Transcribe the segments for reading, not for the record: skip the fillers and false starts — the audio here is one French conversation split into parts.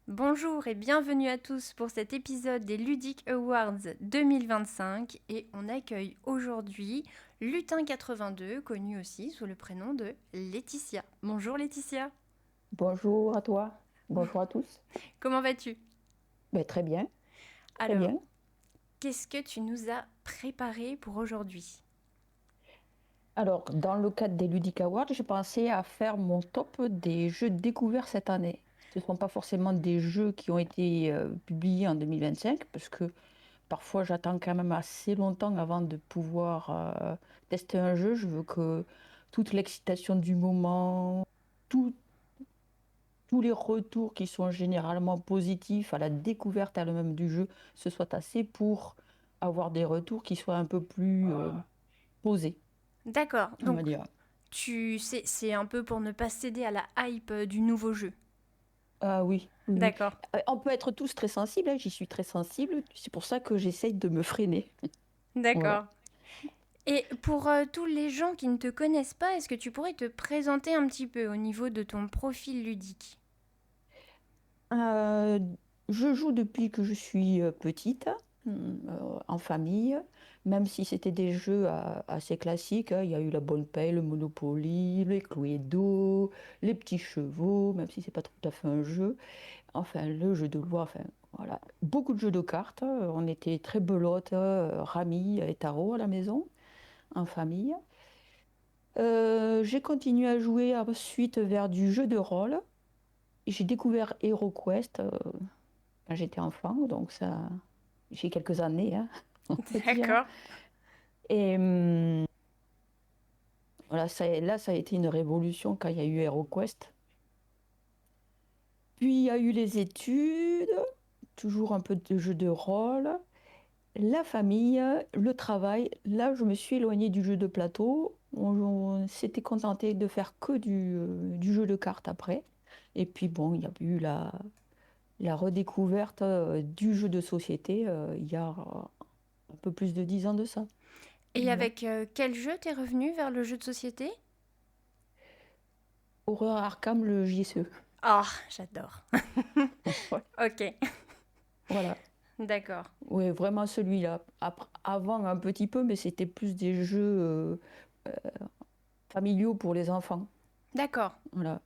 Bonjour et bienvenue à tous pour cet épisode des Ludic Awards 2025 et on accueille aujourd'hui Lutin82, connu aussi sous le prénom de Laetitia. Bonjour Laetitia, Bonjour à toi, bonjour à tous. comment vas-tu? Ben, très bien, très Alors, bien. qu'est-ce que tu nous as préparé pour aujourd'hui? Alors, dans le cadre des Ludic Awards, j'ai pensé à faire mon top des jeux découverts cette année. Ce ne sont pas forcément des jeux qui ont été publiés en 2025, parce que parfois j'attends quand même assez longtemps avant de pouvoir tester un jeu. Je veux que toute l'excitation du moment, tout- tous les retours qui sont généralement positifs à la découverte elle-même du jeu, ce soit assez pour avoir des retours qui soient un peu plus posés, D'accord, on va donc dire. tu sais, c'est un peu pour ne pas céder à la hype du nouveau jeu. Ah oui, oui, oui. D'accord, On peut être tous très sensibles, hein, j'y suis très sensible, c'est pour ça que j'essaye de me freiner. Voilà. d'accord. Et pour tous les gens qui ne te connaissent pas, est-ce que tu pourrais te présenter un petit peu au niveau de ton profil ludique? Euh, je joue depuis que je suis petite, en famille, même si c'était des jeux assez classiques, hein. Il y a eu la Bonne Paye, le Monopoly, les Cluedo, les petits chevaux, même si c'est pas tout à fait un jeu. Enfin, le jeu de loi, enfin, voilà. Beaucoup de jeux de cartes. On était très belote, rami et tarot à la maison, en famille. J'ai continué à jouer ensuite vers du jeu de rôle. J'ai découvert HeroQuest quand j'étais enfant, donc ça, j'ai quelques années, hein, on peut dire. D'accord. Et voilà, là, ça a été une révolution quand il y a eu HeroQuest. Puis il y a eu les études, toujours un peu de jeu de rôle. La famille, le travail, là je me suis éloignée du jeu de plateau. On s'était contenté de faire que du jeu de cartes après. Et puis bon, il y a eu la redécouverte du jeu de société il y a un peu plus de 10 ans de ça. Et Voilà. avec quel jeu t'es revenu vers le jeu de société? Horreur Arkham, le JSE. Ah, j'adore. Ouais, Ok, voilà. d'accord. Oui, vraiment celui-là. Avant un petit peu, mais c'était plus des jeux familiaux pour les enfants. D'accord. Voilà,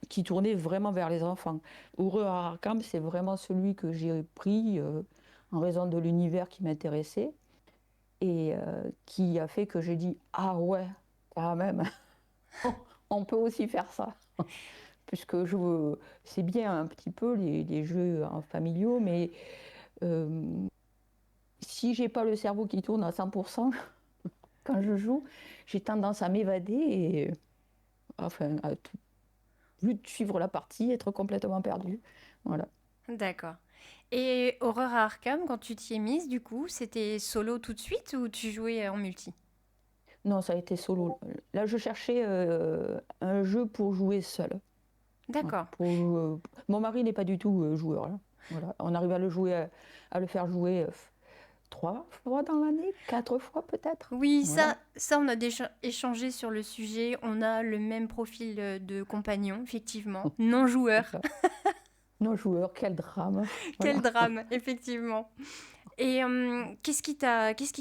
qui tournait vraiment vers les enfants. Horreur à Arkham, c'est vraiment celui que j'ai pris en raison de l'univers qui m'intéressait et qui a fait que j'ai dit ah ouais, quand même, on peut aussi faire ça. Puisque c'est bien un petit peu les jeux familiaux, mais euh, si j'ai pas le cerveau qui tourne à 100% quand je joue, j'ai tendance à m'évader et enfin à plus de suivre la partie, être complètement perdu. Voilà. D'accord. Et Horreur à Arkham, quand tu t'y es mise, du coup, c'était solo tout de suite ou tu jouais en multi? Non, ça a été solo. Là, je cherchais un jeu pour jouer seul. Voilà, D'accord. Mon mari n'est pas du tout joueur, là. Voilà. On arrive à à le faire jouer 3 fois dans l'année, 4 fois peut-être. Oui, Voilà. ça, on a déjà échangé sur le sujet. On a le même profil de compagnon, effectivement. Non joueur. Voilà. Non joueur, quel drame. Quel Voilà. drame, effectivement. Et qu'est-ce qui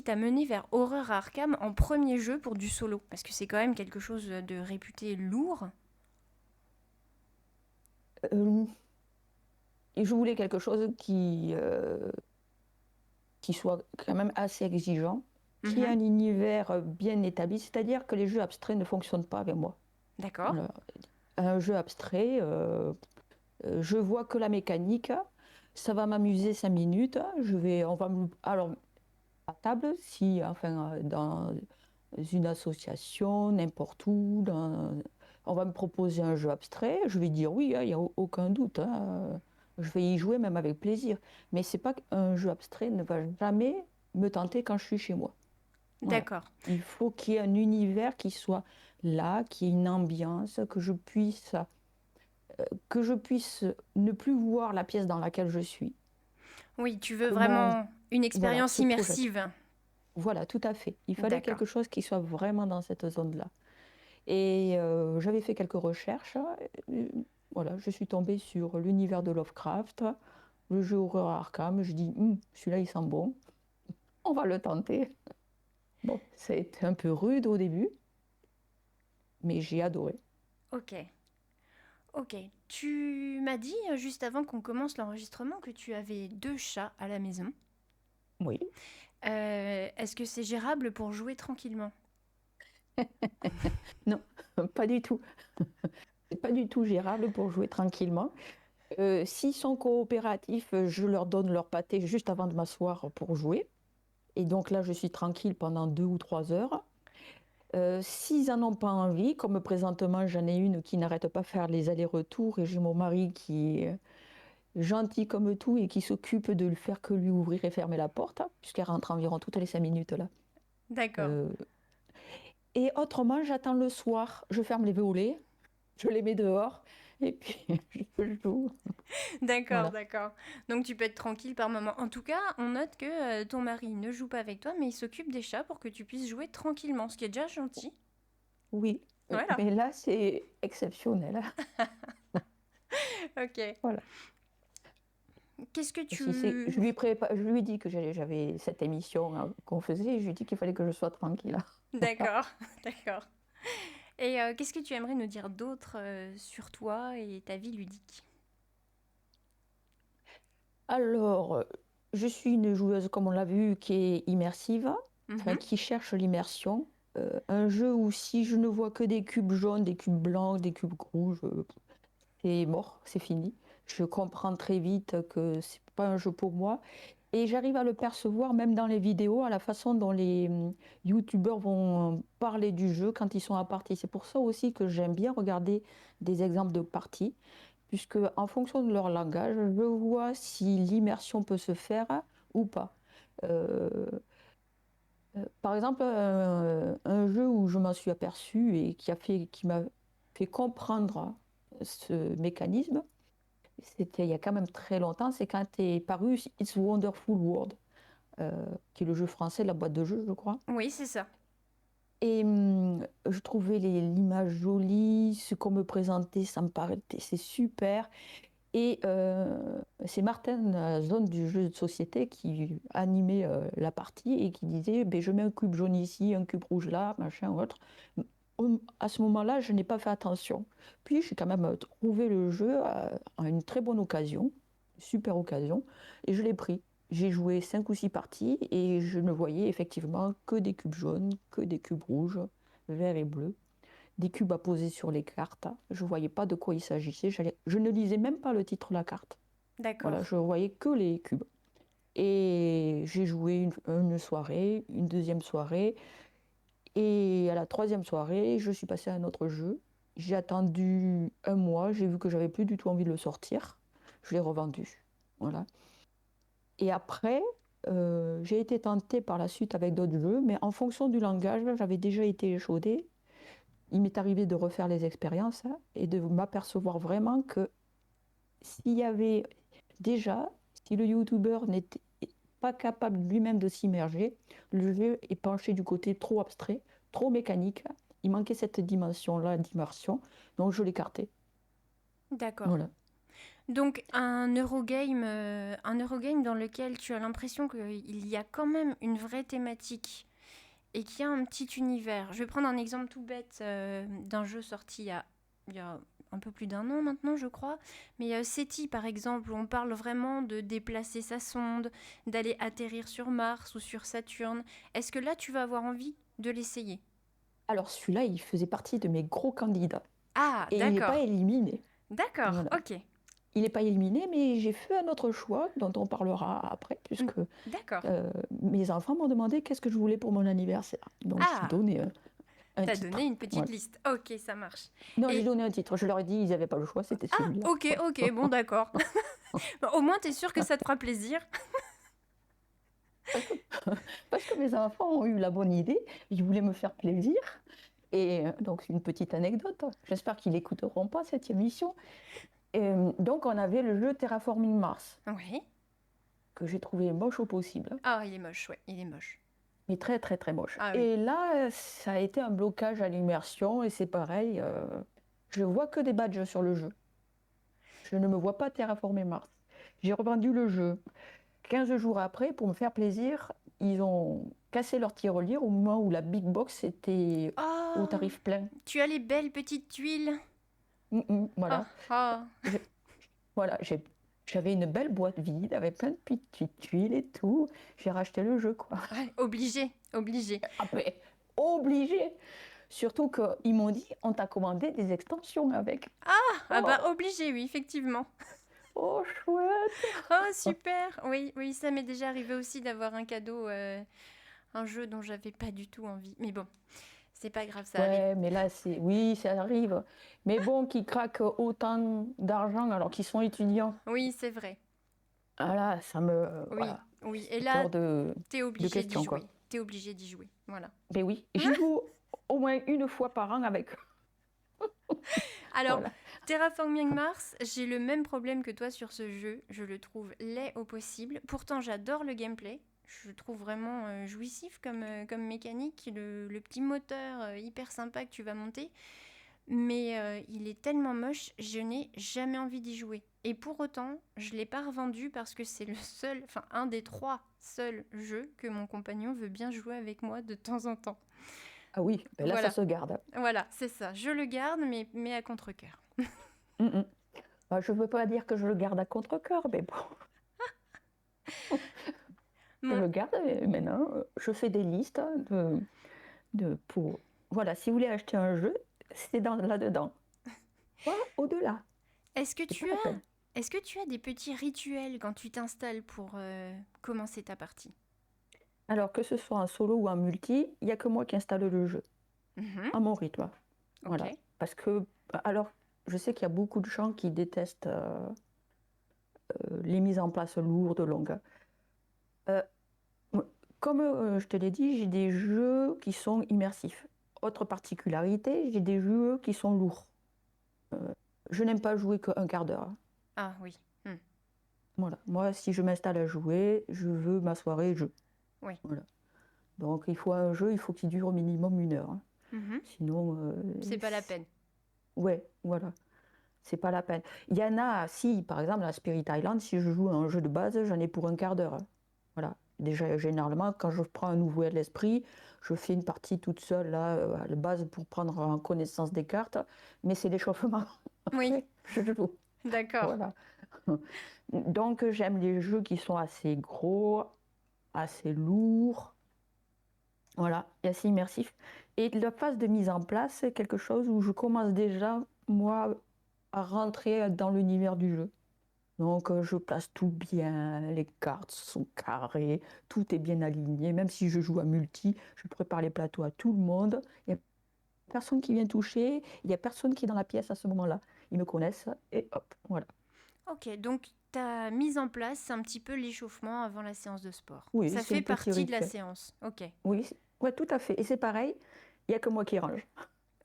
t'a mené vers Horreur à Arkham en premier jeu pour du solo? Parce que c'est quand même quelque chose de réputé lourd. Euh, et je voulais quelque chose qui soit quand même assez exigeant, qui ait Mhm. un univers bien établi, c'est-à-dire que les jeux abstraits ne fonctionnent pas avec moi. D'accord. Voilà. Un jeu abstrait, je vois que la mécanique, ça va m'amuser 5 minutes. Alors, à table, si, enfin, dans une association, n'importe où, on va me proposer un jeu abstrait, je vais dire oui, hein, il n'y a aucun doute, hein. Je vais y jouer même avec plaisir. Mais c'est pas qu'un jeu abstrait ne va jamais me tenter quand je suis chez moi. Voilà. D'accord. Il faut qu'il y ait un univers qui soit là, qu'il y ait une ambiance, que je puisse ne plus voir la pièce dans laquelle je suis, Oui, tu veux que mon, vraiment une voilà, expérience se projette. immersive. Voilà, tout à fait. Il fallait D'accord. quelque chose qui soit vraiment dans cette zone-là. Et j'avais fait quelques recherches. voilà, je suis tombée sur l'univers de Lovecraft, le jeu horreur Arkham. Je dis, celui-là, il sent bon, on va le tenter. Bon, ça a été un peu rude au début, mais j'ai adoré. Ok. Ok. Tu m'as dit juste avant qu'on commence l'enregistrement que tu avais 2 chats à la maison. Oui. Est-ce que c'est gérable pour jouer tranquillement? Non, pas du tout. C'est pas du tout gérable pour jouer tranquillement. S'ils sont coopératifs, je leur donne leur pâté juste avant de m'asseoir pour jouer. Et donc là, je suis tranquille pendant 2 ou 3 heures. S'ils n'en ont pas envie, comme présentement, j'en ai une qui n'arrête pas de faire les allers-retours et j'ai mon mari qui est gentil comme tout et qui s'occupe de lui faire que lui ouvrir et fermer la porte, hein, puisqu'elle rentre environ toutes les 5 minutes là. D'accord. Euh, et autrement, j'attends le soir, je ferme les volets, je les mets dehors et puis je joue. D'accord, Voilà. d'accord. Donc tu peux être tranquille par moment. En tout cas, on note que ton mari ne joue pas avec toi, mais il s'occupe des chats pour que tu puisses jouer tranquillement, ce qui est déjà gentil. Oui, Voilà. mais là, c'est exceptionnel. Ok. Voilà. Qu'est-ce que Si c'est, tu... je lui ai dit que j'avais cette émission qu'on faisait et je lui ai dit qu'il fallait que je sois tranquille. Voilà. D'accord, d'accord. Et qu'est-ce que tu aimerais nous dire d'autre sur toi et ta vie ludique? Alors, je suis une joueuse, comme on l'a vu, qui est immersive, enfin, Mhm. qui cherche l'immersion. Un jeu où si je ne vois que des cubes jaunes, des cubes blancs, des cubes rouges, c'est mort, c'est fini. Je comprends très vite que c'est pas un jeu pour moi. Et j'arrive à le percevoir même dans les vidéos, à la façon dont les youtubeurs vont parler du jeu quand ils sont à partie. C'est pour ça aussi que j'aime bien regarder des exemples de parties, puisque en fonction de leur langage, je vois si l'immersion peut se faire ou pas. Euh, Par exemple, un jeu où je m'en suis aperçue et qui m'a fait comprendre ce mécanisme, c'était il y a quand même très longtemps, c'est quand est paru It's Wonderful World, euh, qui est le jeu français de la boîte de jeu, je crois. Oui, c'est ça. Et je trouvais l'image jolie, ce qu'on me présentait, ça me paraissait c'est super. Et c'est Martin, la zone du jeu de société, qui animait la partie et qui disait ben, je mets un cube jaune ici, un cube rouge là, machin, autre. À ce moment-là, je n'ai pas fait attention. Puis j'ai quand même trouvé le jeu à une très bonne occasion, super occasion, et je l'ai pris. J'ai joué 5 ou 6 parties et je ne voyais effectivement que des cubes jaunes, que des cubes rouges, verts et bleus, des cubes à poser sur les cartes. Je ne voyais pas de quoi il s'agissait. Je ne lisais même pas le titre de la carte. Voilà, D'accord. je voyais que les cubes. Et j'ai joué une soirée, une deuxième soirée. Et à la troisième soirée, je suis passée à un autre jeu. J'ai attendu un mois, j'ai vu que j'avais plus du tout envie de le sortir. Je l'ai revendu. Voilà. Et après, j'ai été tentée par la suite avec d'autres jeux, mais en fonction du langage, j'avais déjà été échaudée. Il m'est arrivé de refaire les expériences et de m'apercevoir vraiment que s'il y avait déjà, si le youtubeur n'était pas capable lui-même de s'immerger, le jeu est penché du côté trop abstrait, trop mécanique. Il manquait cette dimension-là d'immersion, donc je l'écartais. D'accord. Voilà. Donc un Eurogame dans lequel tu as l'impression qu'il y a quand même une vraie thématique et qu'il y a un petit univers. Je vais prendre un exemple tout bête d'un jeu sorti il y a un peu plus d'1 an maintenant, je crois. Mais SETI, par exemple, où on parle vraiment de déplacer sa sonde, d'aller atterrir sur Mars ou sur Saturne. Est-ce que là, tu vas avoir envie de l'essayer? Alors celui-là, il faisait partie de mes gros candidats. Ah, Et il n'est pas d'accord. éliminé. D'accord, Voilà. ok. Il n'est pas éliminé, mais j'ai fait un autre choix dont on parlera après, Mm, puisque d'accord. mes enfants m'ont demandé qu'est-ce que je voulais pour mon anniversaire. Donc j'ai Ah, donné un t'as donné titre. une petite Voilà. liste. Ok, ça marche. Non, j'ai Et donné un titre. Je leur ai dit, ils n'avaient pas le choix, c'était ah, celui-là. ok, Voilà. ok, bon, d'accord. Bon, au moins, t'es sûr que ça te fera plaisir. Parce que, parce que mes enfants ont eu la bonne idée, ils voulaient me faire plaisir. Et donc, c'est une petite anecdote. J'espère qu'ils n'écouteront pas cette émission. Et, donc, on avait le jeu Terraforming Mars, Oui. que j'ai trouvé moche au possible, Ah, il est moche, ouais, il est moche. mais très, très, très moche. Ah oui. Et là, ça a été un blocage à l'immersion, et c'est pareil, je vois que des badges sur le jeu. je ne me vois pas terraformer Mars. J'ai revendu le jeu. 15 jours après, pour me faire plaisir, ils ont cassé leur tirelire au moment où la Big Box était au Oh, tarif plein. tu as les belles petites tuiles. Voilà. Ah, ah. Je- voilà, j'avais une belle boîte vide avec plein de petites tuiles et tout. J'ai racheté le jeu, quoi. Ouais, obligé, obligé. Après, obligé. Surtout qu'ils m'ont dit, on t'a commandé des extensions avec. Ah bah Oh, obligé, oui, effectivement. oh chouette. Oh, super. Oui, oui, ça m'est déjà arrivé aussi d'avoir un cadeau, un jeu dont j'avais pas du tout envie. Mais bon, c'est pas grave, ça arrive. Ouais, mais là, oui, ça arrive. Mais bon, qu'ils craquent autant d'argent alors qu'ils sont étudiants. Oui, c'est vrai. Ah là, ça me... Oui, Voilà, oui. Et c'est là, hors t'es de obligé d'y question, quoi. jouer. T'es obligé d'y jouer. Voilà. Mais oui, j'y joue au moins une fois par an avec eux. Alors, Voilà. Terraforming Mars, j'ai le même problème que toi sur ce jeu. Je le trouve laid au possible. Pourtant, j'adore le gameplay. Je le trouve vraiment jouissif comme mécanique. Le petit moteur hyper sympa que tu vas monter. Mais il est tellement moche, je n'ai jamais envie d'y jouer. Et pour autant, je ne l'ai pas revendu parce que c'est le seul, enfin un des 3 seuls jeux que mon compagnon veut bien jouer avec moi de temps en temps. Ah oui, ben là, ça Voilà, se garde. voilà, c'est ça. Je le garde, mais à contre-cœur. Mm, mm. Bah, je ne veux pas dire que je le garde à contre-cœur, mais bon, je Bon, le garde et maintenant, je fais des listes pour... Voilà, si vous voulez acheter un jeu, c'est là-dedans. Pas au-delà, est-ce que c'est pas tu la as, peine. est-ce que tu as des petits rituels quand tu t'installes pour commencer ta partie? Alors que ce soit en solo ou en multi, il n'y a que moi qui installe le jeu, Mhm, à mon rythme. ok. Voilà. Parce que, alors, je sais qu'il y a beaucoup de gens qui détestent les mises en place lourdes, longues. Euh, Comme je te l'ai dit, j'ai des jeux qui sont immersifs. Autre particularité, j'ai des jeux qui sont lourds. Je n'aime pas jouer qu'un quart d'heure. Ah oui. Hmm, Voilà. Moi, si je m'installe à jouer, je veux ma soirée jeu. oui. Voilà. Donc, il faut un jeu, il faut qu'il dure au minimum 1 heure, hein. Mhm, Sinon, c'est pas la peine. ouais, voilà. C'est pas la peine. Il y en a, si, par exemple, à Spirit Island, si je joue à un jeu de base, j'en ai pour un quart d'heure, hein. Voilà. Déjà, généralement, quand je prends un nouveau à l'esprit, je fais une partie toute seule, là, à la base, pour prendre en connaissance des cartes, mais c'est l'échauffement. Oui, Après, je joue. d'accord. Voilà. Donc, j'aime les jeux qui sont assez gros, assez lourds, voilà, et assez immersifs. Et la phase de mise en place, c'est quelque chose où je commence déjà, moi, à rentrer dans l'univers du jeu. Donc, je place tout bien, les cartes sont carrées, tout est bien aligné. Même si je joue à multi, je prépare les plateaux à tout le monde. Il n'y a personne qui vient toucher, il n'y a personne qui est dans la pièce à ce moment-là. Ils me connaissent et hop, voilà. Ok, donc ta mise en place, c'est un petit peu l'échauffement avant la séance de sport. Oui, Ça c'est fait le petit partie de la rituel. séance. Ok, Oui, ouais, tout à fait. Et c'est pareil, il n'y a que moi qui range.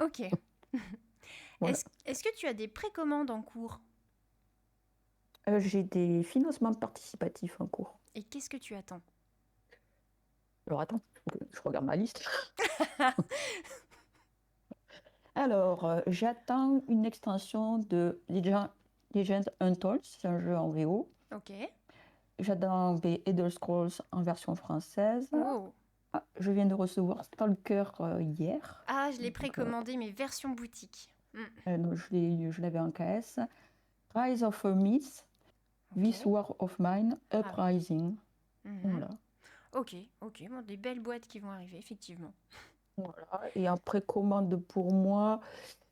ok. Voilà. Est-ce que tu as des précommandes en cours? J'ai des financements participatifs en cours. Et qu'est-ce que tu attends? Alors attends, je regarde ma liste. Alors, j'attends une extension de Legend Untold, c'est un jeu en VO. Ok. J'attends The Elder Scrolls en version française. Oh. Ah, je viens de recevoir Stalker hier. Ah, je l'ai Donc, précommandé, mais version boutique. Hmm, donc je l'avais en KS. Rise of a Myth, This ok. War of Mine, Ah oui. Uprising. Mhm. Voilà. Ok, ok. Bon, des belles boîtes qui vont arriver, effectivement. Voilà. Et en précommande pour moi,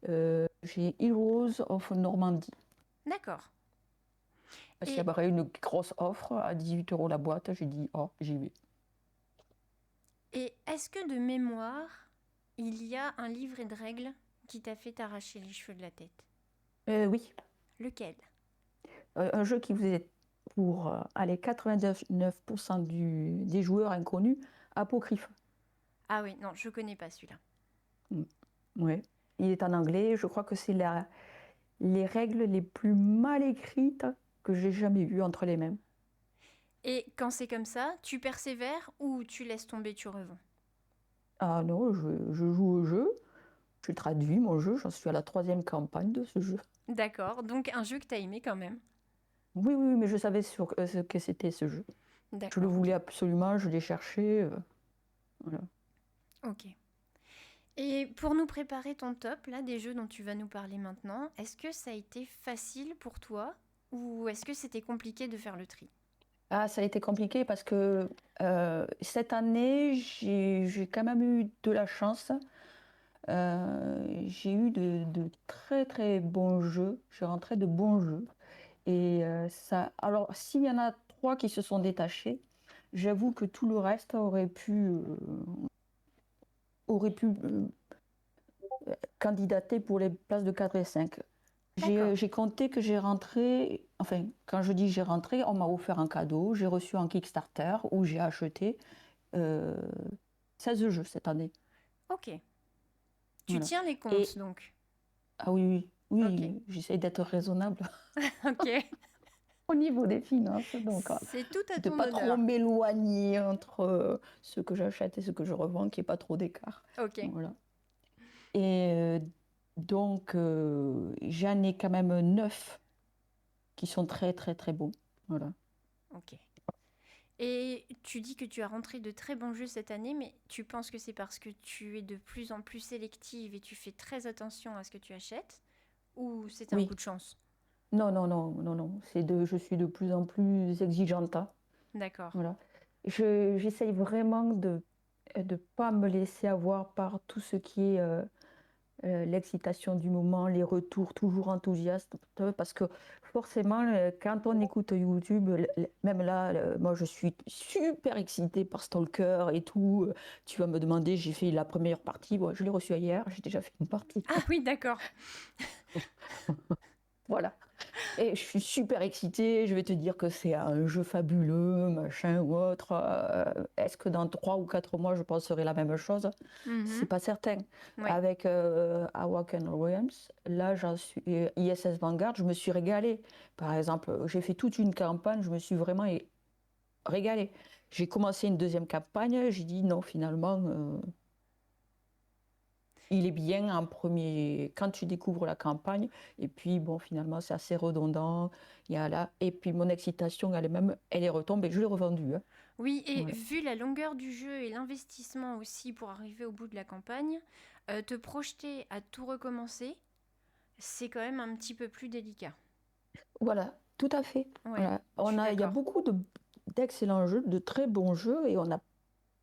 j'ai Heroes of Normandy. D'accord. Parce qu'il Et, y avait une grosse offre à 18 € la boîte. J'ai dit, oh, j'y vais. et est-ce que de mémoire, il y a un livret de règles qui t'a fait t'arracher les cheveux de la tête? Oui, Lequel? un jeu qui faisait pour aller 99% des joueurs inconnus, Apocryphe. Ah oui, non, je connais pas celui-là. Mm. Ouais. Il est en anglais. Je crois que c'est les règles les plus mal écrites que j'ai jamais vues entre les mêmes. Et quand c'est comme ça, tu persévères ou tu laisses tomber, tu revends? Ah non, je joue au jeu. j'ai traduit mon jeu, j'en suis à la 3e campagne de ce jeu. D'accord. Donc un jeu que tu as aimé quand même. Oui, oui, mais je savais ce que c'était ce jeu. Je le D'accord, voulais absolument, je l'ai cherché. Voilà. ok. Et pour nous préparer ton top, là, des jeux dont tu vas nous parler maintenant, est-ce que ça a été facile pour toi ou est-ce que c'était compliqué de faire le tri? Ah, ça a été compliqué parce que cette année, j'ai quand même eu de la chance. J'ai eu de très très bons jeux. J'ai rentré de bons jeux. Et ça. Alors, s'il y en a 3 qui se sont détachés, j'avoue que tout le reste aurait pu candidater pour les places de 4 et 5. D'accord, J'ai compté que j'ai rentré, enfin, quand je dis j'ai rentré, on m'a offert un cadeau, j'ai reçu un Kickstarter où j'ai acheté euh, 16 jeux cette année. ok. Tu Voilà. tiens les Et, comptes donc. ah oui, oui, Ok, oui, j'essaie d'être raisonnable ok. au niveau des finances, donc C'est tout à de ton pas trop honneur. m'éloigner entre ce que j'achète et ce que je revends, qu'il n'y ait pas trop d'écart. Ok, Voilà. Et donc, j'en ai quand même 9 qui sont très, très, très bons. Voilà. ok. Et tu dis que tu as rentré de très bons jeux cette année, mais tu penses que c'est parce que tu es de plus en plus sélective et tu fais très attention à ce que tu achètes, ou c'est un coup Oui. de chance? Non, non, non, non, non. Je suis de plus en plus exigeante, hein. D'accord. Voilà. J'essaye vraiment de ne pas me laisser avoir par tout ce qui est l'excitation du moment, les retours toujours enthousiastes, parce que forcément, quand on écoute YouTube, même là, moi je suis super excitée par Stalker et tout. Tu vas me demander, j'ai fait la première partie, bon, je l'ai reçu hier, j'ai déjà fait une partie. Ah oui, d'accord. Voilà. Et je suis super excitée, je vais te dire que c'est un jeu fabuleux, machin ou autre. Est-ce que dans 3 ou 4 mois, je penserai la même chose? C'est Mhm. pas certain. Oui. Avec Awaken Realms, là, j'en suis ISS Vanguard, je me suis régalée. Par exemple, j'ai fait toute une campagne, je me suis vraiment régalée. J'ai commencé une deuxième campagne, j'ai dit non, finalement, il est bien en premier quand tu découvres la campagne. Et puis, bon, finalement, c'est assez redondant. Il y a là. Et puis, mon excitation, elle est retombée. Je l'ai revendue, hein. Oui, et Voilà. vu la longueur du jeu et l'investissement aussi pour arriver au bout de la campagne, te projeter à tout recommencer, c'est quand même un petit peu plus délicat. Voilà, tout à fait. Ouais, Voilà. je suis Il y a d'accord. beaucoup d'excellents jeux, de très bons jeux, et on n'a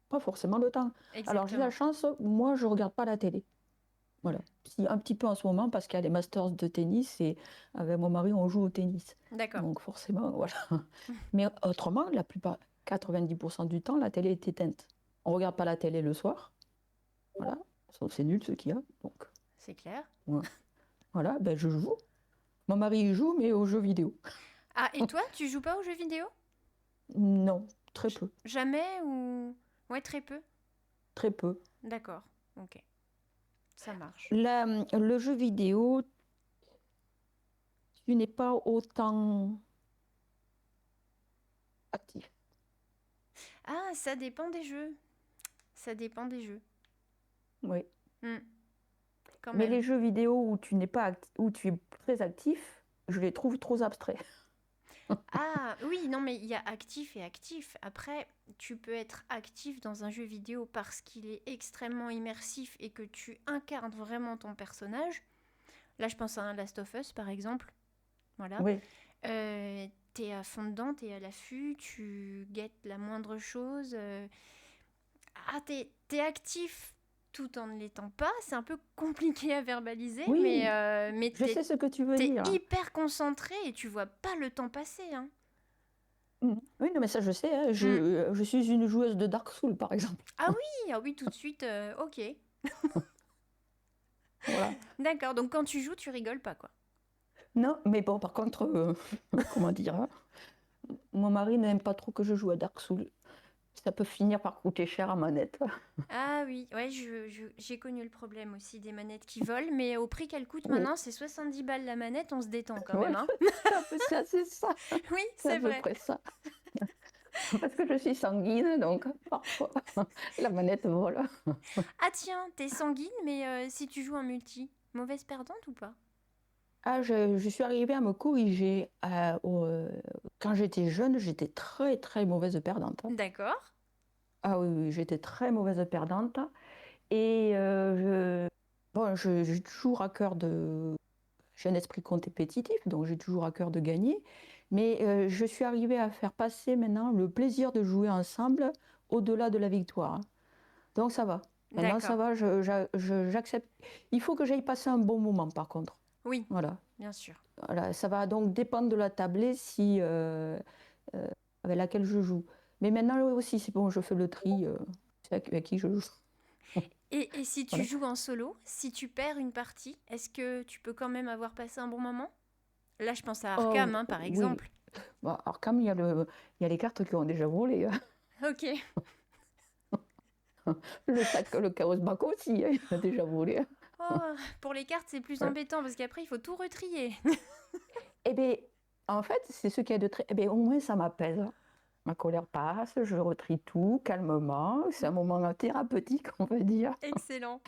pas forcément le temps. Alors, j'ai la Exactement. chance, moi, je ne regarde pas la télé. Voilà. Si, un petit peu en ce moment, parce qu'il y a les Masters de tennis, et avec mon mari, on joue au tennis. D'accord. Donc, forcément, voilà. Mais autrement, la plupart, 90% du temps, la télé est éteinte. On ne regarde pas la télé le soir. Voilà. Sauf c'est nul ce qu'il y a. Donc, C'est clair. ouais. Voilà, ben, je joue. Mon mari, il joue, mais aux jeux vidéo. Ah, et toi, tu joues pas aux jeux vidéo? Non, très peu. Jamais ou... Ouais, très peu. Très peu. D'accord. Ok. Ça marche. Le jeu vidéo, tu n'es pas autant actif. Ah, ça dépend des jeux. Ça dépend des jeux. Oui. Hmm, quand Mais même. les jeux vidéo où tu n'es pas où tu es très actif, je les trouve trop abstraits. Ah, oui, non, mais il y a actif et actif. Après, tu peux être actif dans un jeu vidéo parce qu'il est extrêmement immersif et que tu incarnes vraiment ton personnage. Là, je pense à un Last of Us, par exemple. Voilà. Oui, T'es à fond dedans, t'es à l'affût, tu guettes la moindre chose. Ah, t'es actif tout en ne l'étant pas. C'est un peu compliqué à verbaliser, oui, mais je sais ce que tu veux t'es dire. hyper concentré et tu vois pas le temps passer, hein. Oui, non, mais ça, je sais, hein. Hmm. Je suis une joueuse de Dark Souls, par exemple. Ah oui, tout de suite, ok. Voilà. D'accord, donc quand tu joues, tu rigoles pas, quoi. Non, mais bon, par contre, comment dire, hein, mon mari n'aime pas trop que je joue à Dark Souls. Ça peut finir par coûter cher à manette. Ah oui, ouais, j'ai connu le problème aussi des manettes qui volent, mais au prix qu'elles coûtent Oui, maintenant, c'est 70 balles la manette, on se détend quand même, voilà, hein. c'est ça, Oui, c'est à c'est peu vrai. près ça. Parce que je suis sanguine, donc parfois la manette vole. Ah tiens, t'es sanguine, mais si tu joues en multi, mauvaise perdante ou pas? Ah, je suis arrivée à me corriger. Quand j'étais jeune, j'étais très très mauvaise perdante, hein. D'accord, Ah oui, oui, j'étais très mauvaise perdante. Et bon, j'ai toujours à cœur de... J'ai un esprit compétitif, donc j'ai toujours à cœur de gagner. Mais je suis arrivée à faire passer maintenant le plaisir de jouer ensemble au-delà de la victoire, hein. Donc ça va. Maintenant, ça d'accord. va, j'accepte. Il faut que j'aille passer un bon moment, par contre. Oui, Voilà. bien sûr. Voilà. Ça va donc dépendre de la tablée si, euh, avec laquelle je joue. Mais maintenant aussi, c'est bon, je fais le tri, c'est avec qui je joue. Et si tu Voilà. joues en solo, si tu perds une partie, est-ce que tu peux quand même avoir passé un bon moment? Là, je pense à Arkham, Oh hein, par oui. exemple. Bon, alors comme il y a les cartes qui ont déjà volé, hein. Ok. Le sac, le chaos bac aussi, hein, il a déjà volé, hein. Oh, pour les cartes, c'est plus Voilà. embêtant parce qu'après, il faut tout retrier. Eh bien, en fait, c'est ce qu'il y a de très... Eh bien, au moins, ça m'apaise. Ma colère passe, je retrie tout calmement. C'est un moment thérapeutique, on va dire. Excellent.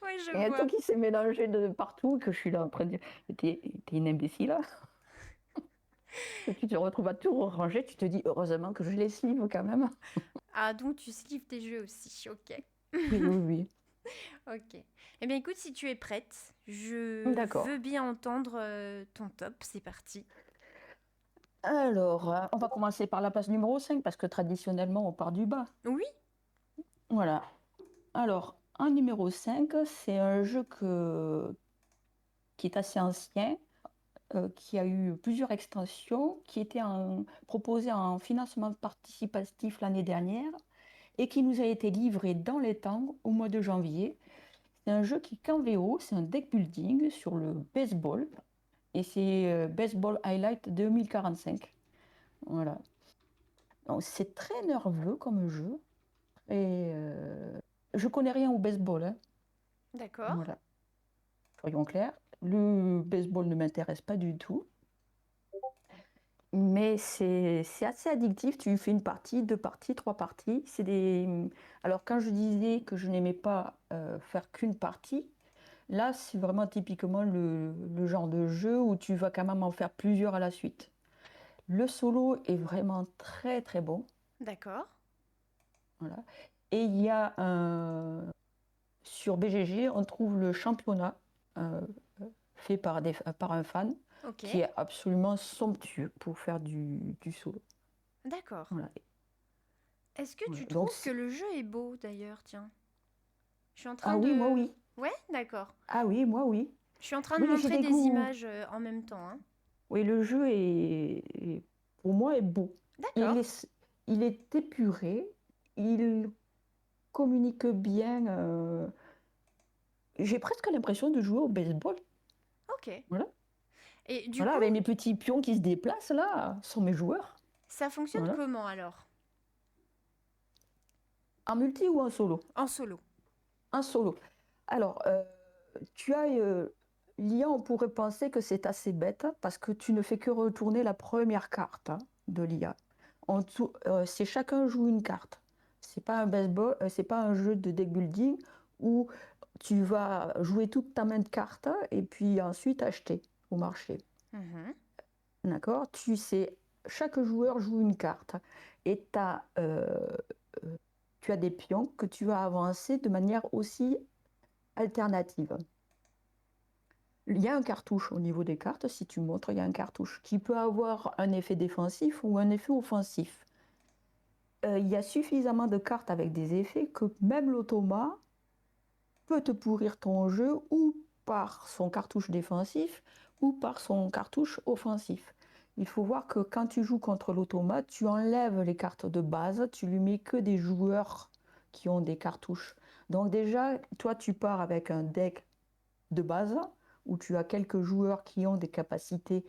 Oui, je Et un vois. truc qui s'est mélangé de partout, que je suis là en train de dire, t'es une imbécile, hein. Et tu te retrouves à tout ranger, tu te dis, heureusement que je les suive quand même. Ah, donc tu slives tes jeux aussi. Ok. Oui, oui, oui. Ok. Eh bien, écoute, si tu es prête, je D'accord. veux bien entendre ton top. C'est parti. Alors, on va commencer par la place numéro 5 parce que traditionnellement, on part du bas. Oui, Voilà. Alors, en numéro 5, c'est un jeu qui est assez ancien, qui a eu plusieurs extensions, qui était proposé en financement participatif l'année dernière et qui nous a été livré dans les temps au mois de janvier. C'est un jeu qui est qu'en VO, c'est un deck building sur le baseball et c'est Baseball Highlight 2045. Voilà. Donc c'est très nerveux comme jeu et je connais rien au baseball, hein. d'accord. Voilà, soyons clairs. Le baseball ne m'intéresse pas du tout. Mais c'est assez addictif. Tu fais une partie, deux parties, trois parties. Alors, quand je disais que je n'aimais pas faire qu'une partie, là, c'est vraiment typiquement le genre de jeu où tu vas quand même en faire plusieurs à la suite. Le solo est vraiment très, très bon. D'accord. Voilà. Et il y a sur BGG, on trouve le championnat euh, fait par un fan Ok. qui est absolument somptueux pour faire du solo. D'accord. Voilà. Est-ce que Voilà. tu Donc, trouves que le jeu est beau d'ailleurs? Tiens. Je suis en train ah oui, moi de... oui. Ouais, d'accord. Ah oui, moi oui. Je suis en train de Oui, j'ai montrer des des goûts. images en même temps, hein. Oui, le jeu pour moi, est beau. Il D'accord. est, il est épuré, il communique bien. J'ai presque l'impression de jouer au baseball. Ok. Voilà. Et du Voilà, coup, avec mes petits pions qui se déplacent là, sont mes joueurs. ça fonctionne Voilà. comment alors? En multi ou en solo? En solo. En solo. Alors, tu as l'IA, on pourrait penser que c'est assez bête hein, parce que tu ne fais que retourner la première carte hein, de l'IA. C'est chacun joue une carte. C'est pas un baseball, c'est pas un jeu de deck building où tu vas jouer toute ta main de cartes et puis ensuite acheter au marché. Mhm. D'accord? Tu sais, chaque joueur joue une carte et tu as des pions que tu vas avancer de manière aussi alternative. Il y a un cartouche au niveau des cartes, si tu montres, il y a un cartouche qui peut avoir un effet défensif ou un effet offensif. Il y a suffisamment de cartes avec des effets que même l'automat peut te pourrir ton jeu ou par son cartouche défensif ou par son cartouche offensif. Il faut voir que quand tu joues contre l'automate, tu enlèves les cartes de base, tu lui mets que des joueurs qui ont des cartouches. Donc déjà, toi, tu pars avec un deck de base où tu as quelques joueurs qui ont des capacités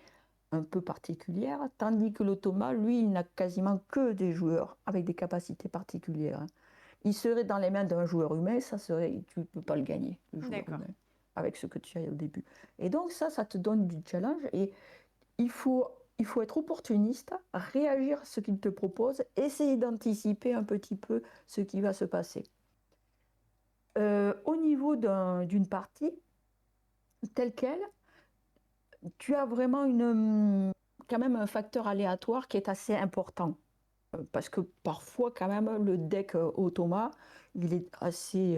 un peu particulières, tandis que l'automate, lui, il n'a quasiment que des joueurs avec des capacités particulières. Il serait dans les mains d'un joueur humain, tu ne peux pas le gagner, le joueur D'accord. humain, avec ce que tu as au début. Et donc ça te donne du challenge et il faut il faut être opportuniste, réagir à ce qu'il te propose, essayer d'anticiper un petit peu ce qui va se passer. Au niveau d'une partie, telle quelle, tu as vraiment quand même un facteur aléatoire qui est assez important. Parce que parfois, quand même, le deck automa, il est assez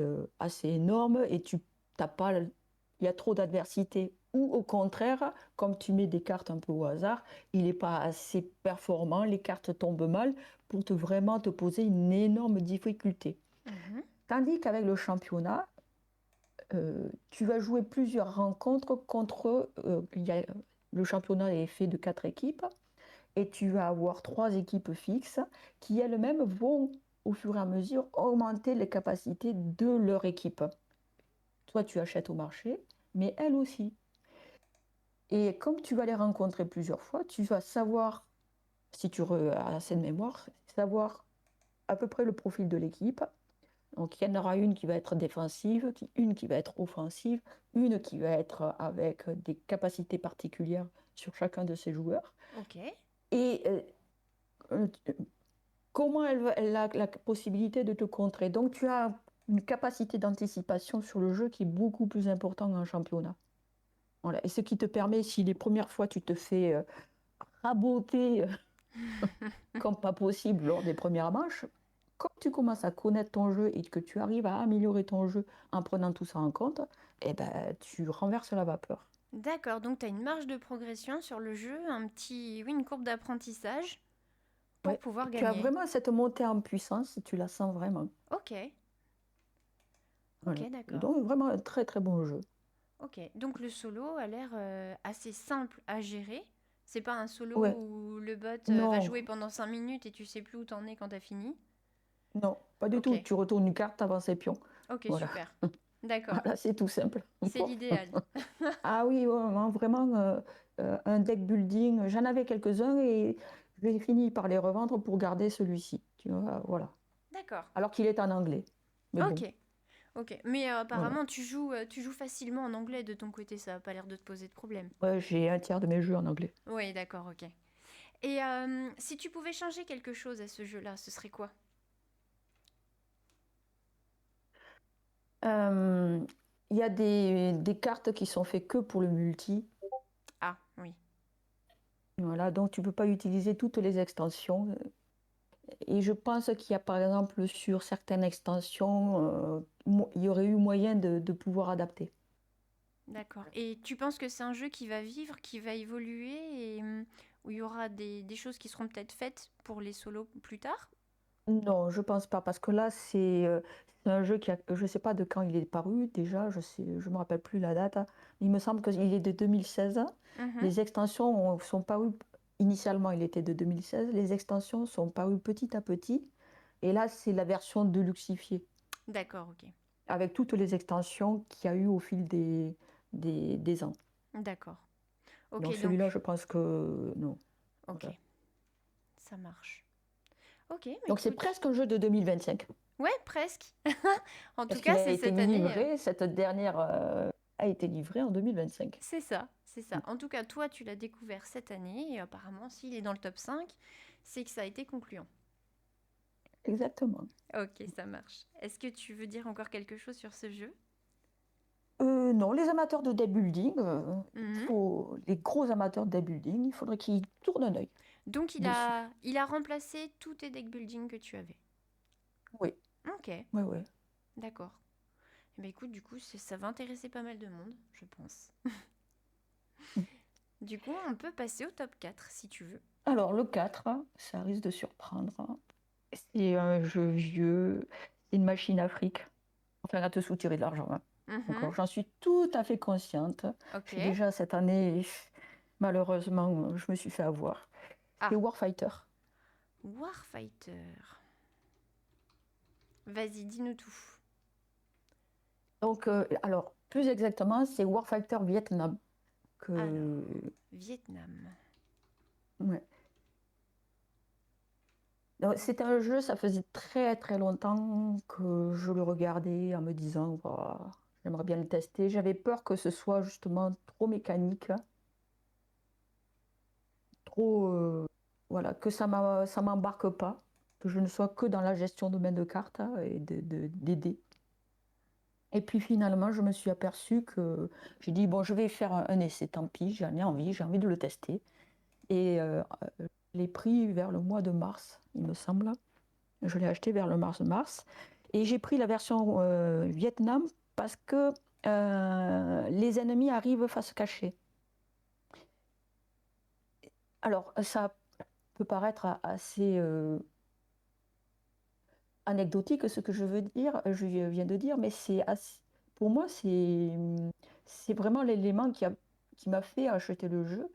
énorme et tu t'as pas, il y a trop d'adversité. Ou au contraire, comme tu mets des cartes un peu au hasard, il n'est pas assez performant, les cartes tombent mal pour vraiment te poser une énorme difficulté. Mhm. Tandis qu'avec le championnat, tu vas jouer plusieurs rencontres contre. Le championnat est fait de 4 équipes et tu vas avoir 3 équipes fixes qui elles-mêmes vont au fur et à mesure augmenter les capacités de leur équipe. Toi, tu achètes au marché, mais elles aussi. Et comme tu vas les rencontrer plusieurs fois, tu vas savoir, si tu as assez de mémoire, savoir à peu près le profil de l'équipe. Donc il y en aura une qui va être défensive, une qui va être offensive, une qui va être avec des capacités particulières sur chacun de ces joueurs. Ok. Et euh, comment elle a la possibilité de te contrer. Donc tu as une capacité d'anticipation sur le jeu qui est beaucoup plus importante en championnat. Voilà. Et ce qui te permet, si les premières fois tu te fais raboter comme pas possible lors des premières manches, quand tu commences à connaître ton jeu et que tu arrives à améliorer ton jeu en prenant tout ça en compte, eh ben, tu renverses la vapeur. D'accord, donc tu as une marge de progression sur le jeu, oui, une courbe d'apprentissage pour Ouais. pouvoir Tu as gagner. vraiment cette montée en puissance, tu la sens vraiment. Ok, Voilà. ok, d'accord. Donc vraiment un très très bon jeu. Ok, donc le solo a l'air assez simple à gérer. C'est pas un solo Ouais, où le bot va non, jouer pendant 5 minutes et tu sais plus où t'en es quand t'as fini. non, pas du Ok, tout. Tu retournes une carte, t'avances les pions. ok, Voilà, super. D'accord, voilà, c'est tout simple. c'est Pof. l'idéal. Ah oui, ouais, vraiment, un deck building, j'en avais quelques-uns et j'ai fini par les revendre pour garder celui-ci. Tu vois, voilà. D'accord, Alors qu'il est en anglais. Mais bon, ok, ok. Mais voilà. apparemment tu joues facilement en anglais de ton côté, ça a pas l'air de te poser de problème. Ouais, j'ai un tiers de mes jeux en anglais. Oui, d'accord, ok. Et si tu pouvais changer quelque chose à ce jeu-là, ce serait quoi? Euh, Il y a des cartes qui sont faites que pour le multi. Ah, oui. Voilà, donc tu ne peux pas utiliser toutes les extensions. Et je pense qu'il y a par exemple sur certaines extensions, il y aurait eu moyen de pouvoir adapter. D'accord. Et tu penses que c'est un jeu qui va vivre, qui va évoluer et où il y aura des choses qui seront peut-être faites pour les solos plus tard? Non, je pense pas, parce que là, c'est un jeu je sais pas de quand il est paru déjà, je me rappelle plus la date, hein. Il me semble qu'il est de 2016. Mhm. Les extensions sont parues, initialement il était de 2016, les extensions sont parues petit à petit, et là, c'est la version deluxifiée, D'accord, ok. avec toutes les extensions qu'il y a eu au fil des ans. D'accord. Donc Ok, celui-là, donc, je pense que non. ok, Voilà. ça marche. Ok, mais Donc c'est écoute. presque un jeu de 2025. Ouais, presque. En tout Parce cas, qu'il a c'est été cette année. livré, cette dernière a été livrée en 2025. C'est ça, c'est ça. En tout cas, toi, tu l'as découvert cette année et apparemment, s'il est dans le top 5, c'est que ça a été concluant. Exactement. Ok, ça marche. Est-ce que tu veux dire encore quelque chose sur ce jeu? Non, les amateurs de deck building, Mhm. les gros amateurs de deck building, il faudrait qu'ils tournent un œil Donc dessus. il a remplacé tous tes deck building que tu avais. Oui, Ok, oui, oui. d'accord. Eh ben écoute, du coup, ça va intéresser pas mal de monde, je pense. Du coup, on peut passer au top 4 si tu veux. Alors, le 4, ça risque de surprendre. C'est un jeu vieux, c'est une machine à fric. Enfin, à te soutirer de l'argent, hein. Mhm. D'accord, j'en suis tout à fait consciente. Ok. J'ai déjà cette année, malheureusement, je me suis fait avoir. C'est Ah, Warfighter. Warfighter. Vas-y, dis-nous tout. Donc, alors, plus exactement, c'est Warfighter Vietnam. Que... Alors, Vietnam. ouais. Donc, c'est un jeu, ça faisait très très longtemps que je le regardais en me disant, voilà, j'aimerais bien le tester. J'avais peur que ce soit justement trop mécanique, trop, voilà, que ça m'embarque pas, que je ne sois que dans la gestion de main de cartes hein, et des dés. Et puis finalement, je me suis aperçue que j'ai dit, bon, je vais faire un essai, tant pis, j'ai envie de le tester. Et je l'ai pris vers le mois de mars, il me semble. Je l'ai acheté vers le mars. Et j'ai pris la version Vietnam parce que les ennemis arrivent face cachée. Alors, ça peut paraître assez anecdotique ce que je viens de dire, mais pour moi, c'est vraiment l'élément qui m'a fait acheter le jeu,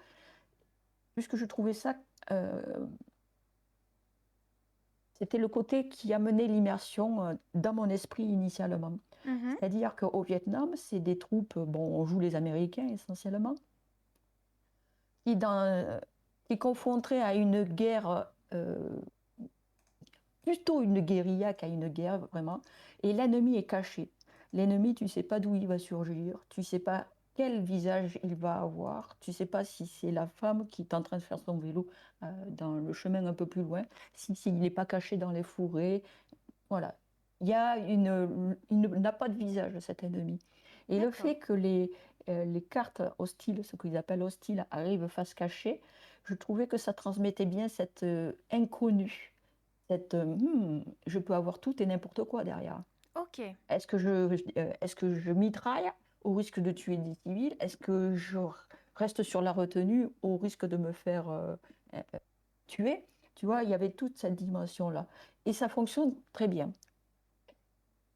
puisque je trouvais ça, euh, c'était le côté qui amenait l'immersion dans mon esprit initialement. Mhm. C'est-à-dire qu'au Vietnam, c'est des troupes, bon, on joue les Américains essentiellement, qui, qui confronteraient à une guerre, plutôt une guérilla qu'à une guerre vraiment, et l'ennemi est caché. L'ennemi, tu ne sais pas d'où il va surgir, tu ne sais pas quel visage il va avoir, tu ne sais pas si c'est la femme qui est en train de faire son vélo dans le chemin un peu plus loin, s'il n'est pas caché dans les fourrés. Voilà. Il n'a pas de visage, cet ennemi. Et le D'accord. fait que les cartes hostiles, ce qu'ils appellent hostiles, arrivent face cachée, je trouvais que ça transmettait bien cette inconnue, je peux avoir tout et n'importe quoi derrière. Ok. Est-ce que je mitraille au risque de tuer des civils? Est-ce que je reste sur la retenue au risque de me faire euh, tuer? Tu vois, il y avait toute cette dimension-là. Et ça fonctionne très bien.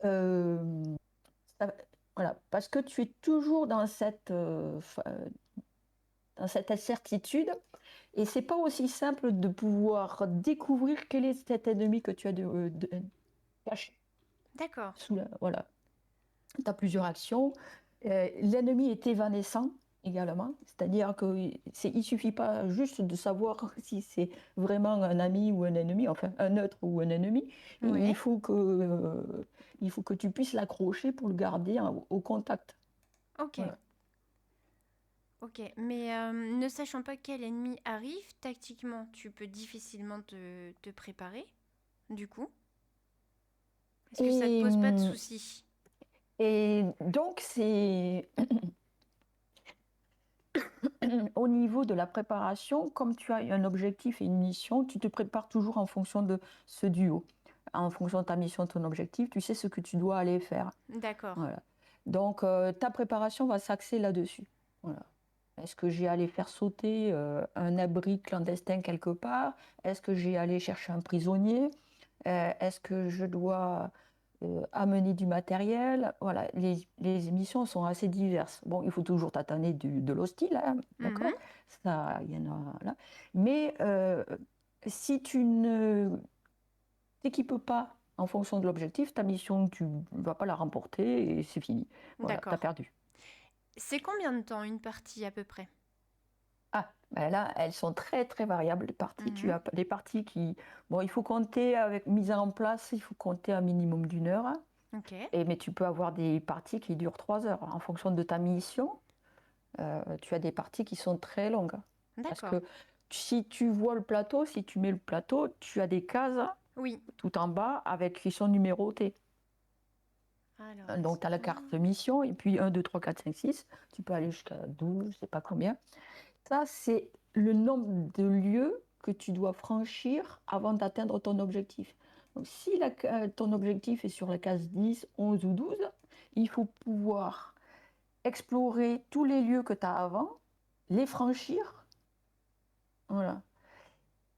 Euh, ça- voilà, parce que tu es toujours dans cette incertitude, et c'est pas aussi simple de pouvoir découvrir quel est cet ennemi que tu as caché D'accord. voilà. Tu as plusieurs actions. L'ennemi est évanescent également, c'est-à-dire il ne suffit pas juste de savoir si c'est vraiment un ami ou un ennemi, enfin un neutre ou un ennemi. Ouais. Il faut que tu puisses l'accrocher pour le garder au contact. Ok. Voilà. Ok. Mais ne sachant pas quel ennemi arrive, tactiquement, tu peux difficilement te préparer, du coup. Est-ce que ça te Et, pose pas de soucis? et donc, c'est au niveau de la préparation, comme tu as un objectif et une mission, tu te prépares toujours en fonction de ce duo. En fonction de ta mission, ton objectif, tu sais ce que tu dois aller faire. D'accord. Voilà. Donc, ta préparation va s'axer là-dessus. Voilà. Est-ce que j'ai allé faire sauter un abri clandestin quelque part? Est-ce que j'ai allé chercher un prisonnier? Est-ce que je dois amener du matériel? Voilà, les émissions sont assez diverses. Bon, il faut toujours tâtonner de l'hostile, hein, Mhm. d'accord? Ça, il y en a là. Mais si tu ne t'équipes pas en fonction de l'objectif, ta mission, tu ne vas pas la remporter et c'est fini. Voilà, tu as D'accord. perdu. C'est combien de temps une partie à peu près? Ah, ben là, elles sont très très variables, les parties. Tu Mhm. as des parties qui... Bon, il faut compter avec mise en place, il faut compter un minimum d'1 heure. Ok. Mais tu peux avoir des parties qui durent 3 heures. En fonction de ta mission, tu as des parties qui sont très longues. Parce D'accord. que si tu vois le plateau, si tu mets le plateau, tu as des cases Oui. tout en bas qui sont numérotées. Alors, est-ce Donc, tu as la que... carte mission, et puis 1, 2, 3, 4, 5, 6. Tu peux aller jusqu'à 12, je ne sais pas combien. Ça, c'est le nombre de lieux que tu dois franchir avant d'atteindre ton objectif. Donc, si ton objectif est sur la case 10, 11 ou 12, il faut pouvoir explorer tous les lieux que tu as avant, les franchir, voilà,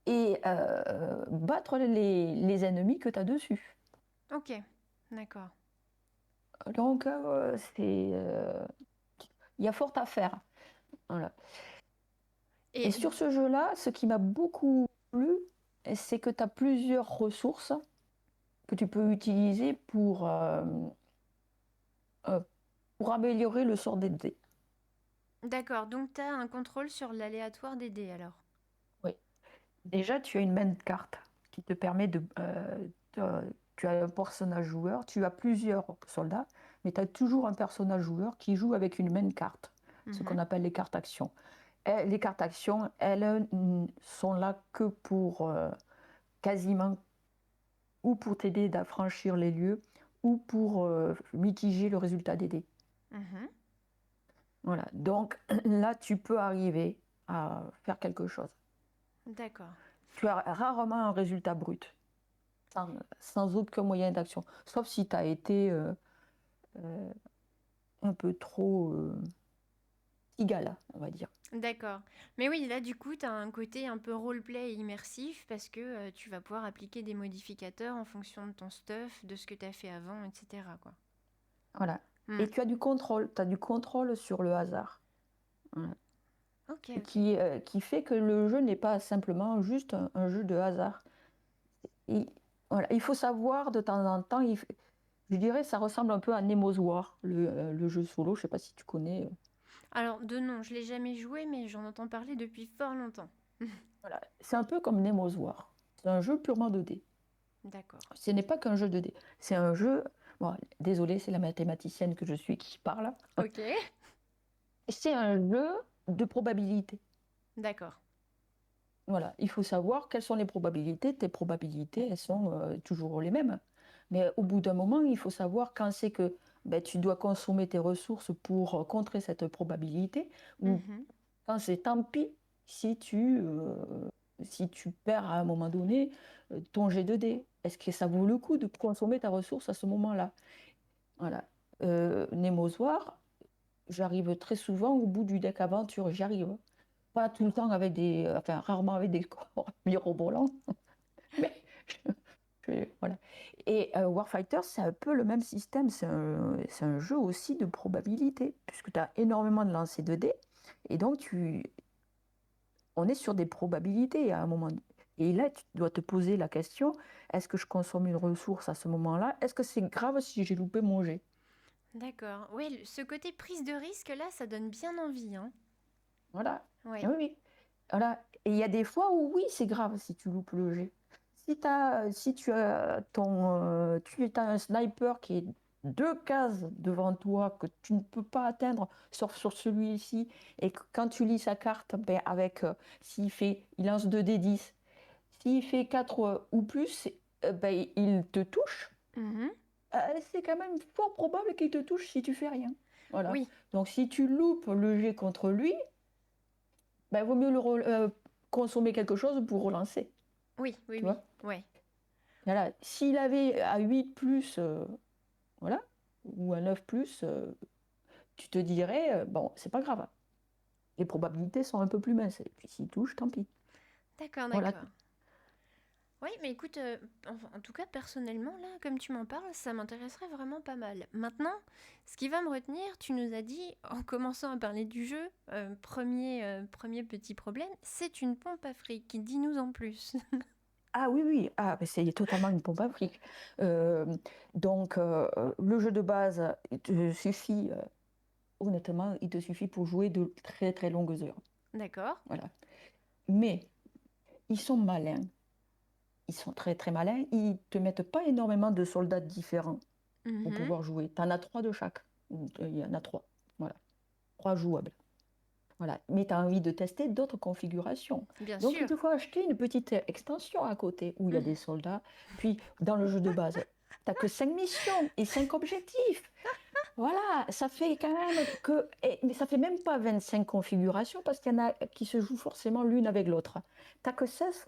et battre les ennemis que tu as dessus. Ok. D'accord. Donc, il y a fort à faire. Voilà. Et Et sur ce jeu-là, ce qui m'a beaucoup plu, c'est que tu as plusieurs ressources que tu peux utiliser euh, pour améliorer le sort des dés. d'accord, donc tu as un contrôle sur l'aléatoire des dés alors. Oui. Déjà, tu as une main de carte qui te permet tu as un personnage joueur, tu as plusieurs soldats, mais tu as toujours un personnage joueur qui joue avec une main de carte, ce Mhm. qu'on appelle les cartes actions. Les cartes actions, elles sont là que pour quasiment ou pour t'aider à franchir les lieux ou pour mitiger le résultat des dés. Mhm. Voilà. Donc là, tu peux arriver à faire quelque chose. D'accord. Tu as rarement un résultat brut, sans aucun moyen d'action. Sauf si tu as été euh, un peu trop égal, on va dire. D'accord. Mais oui, là, du coup, tu as un côté un peu roleplay et immersif parce que tu vas pouvoir appliquer des modificateurs en fonction de ton stuff, de ce que tu as fait avant, etc. quoi. Voilà. Hmm. Et tu as du contrôle. Tu as du contrôle sur le hasard. Voilà. Ok, ok. Qui fait que le jeu n'est pas simplement juste un jeu de hasard. Et, voilà. Il faut savoir de temps en temps, je dirais ça ressemble un peu à Nemo's War, le jeu solo. Je ne sais pas si tu connais. Alors, de nom, je l'ai jamais joué, mais j'en entends parler depuis fort longtemps. Voilà. C'est un peu comme Nemo's War. C'est un jeu purement 2D. D'accord. Ce n'est pas qu'un jeu 2D. C'est un jeu. Bon, désolée, c'est la mathématicienne que je suis qui parle. Ok. C'est un jeu de probabilité. D'accord. Voilà, il faut savoir quelles sont les probabilités. Tes probabilités, elles sont toujours les mêmes. Mais au bout d'un moment, il faut savoir quand c'est que ben, tu dois consommer tes ressources pour contrer cette probabilité, ou Mhm. quand c'est tant pis si si tu perds à un moment donné ton jet de dés. Est-ce que ça vaut le coup de consommer ta ressource à ce moment-là? Voilà. Némosoir, j'arrive très souvent au bout du deck aventure, j'y arrive. Pas tout le temps avec enfin rarement avec des corps mirobolants, mais voilà. Et Warfighter, c'est un peu le même système, c'est un jeu aussi de probabilité, puisque tu as énormément de lancers de dés, et donc on est sur des probabilités à un moment. Et là, tu dois te poser la question, est-ce que je consomme une ressource à ce moment-là? Est-ce que c'est grave si j'ai loupé mon jet? D'accord. Oui, ce côté prise de risque, là, ça donne bien envie, hein. Voilà. Ouais. Oui, oui. Voilà. Et il y a des fois où oui, c'est grave si tu loupes le jet. Si tu as tu as un sniper qui est 2 cases devant toi que tu ne peux pas atteindre, sauf sur celui-ci, et que quand tu lis sa carte, ben il lance 2 d 10, s'il fait 4 ou plus, ben, il te touche. Mhm. C'est quand même fort probable qu'il te touche si tu fais rien. Voilà. Oui. Donc si tu loupes le jet contre lui, ben, vaut mieux consommer quelque chose pour relancer. Oui, oui, Tu oui. vois? Ouais. Voilà. S'il avait à 8 plus, voilà, ou à 9 plus, tu te dirais, bon, c'est pas grave. Les probabilités sont un peu plus minces. Et puis s'il touche, tant pis. D'accord, Voilà. d'accord. Oui, mais écoute, en tout cas, personnellement, là, comme tu m'en parles, ça m'intéresserait vraiment pas mal. Maintenant, ce qui va me retenir, tu nous as dit, en commençant à parler du jeu, premier petit problème, c'est une pompe à fric. Dis-nous en plus. Ah oui, oui, ah, mais c'est totalement une pompe à fric. Euh, donc, le jeu de base, il te suffit, honnêtement, il te suffit pour jouer de très très longues heures. D'accord. Voilà. Mais ils sont malins. Ils sont très très malins. Ils te mettent pas énormément de soldats différents pour Mhm. pouvoir jouer. Tu en as 3 de chaque. Il y en a 3. Voilà. 3 jouables. Voilà. Mais tu as envie de tester d'autres configurations. Bien Donc, il sûr. te faut acheter une petite extension à côté où il y a Mhm. des soldats. Puis, dans le jeu de base, tu n'as que 5 missions et 5 objectifs. Voilà, ça fait quand même mais ça fait même pas 25 configurations parce qu'il y en a qui se jouent forcément l'une avec l'autre. Tu n'as que 16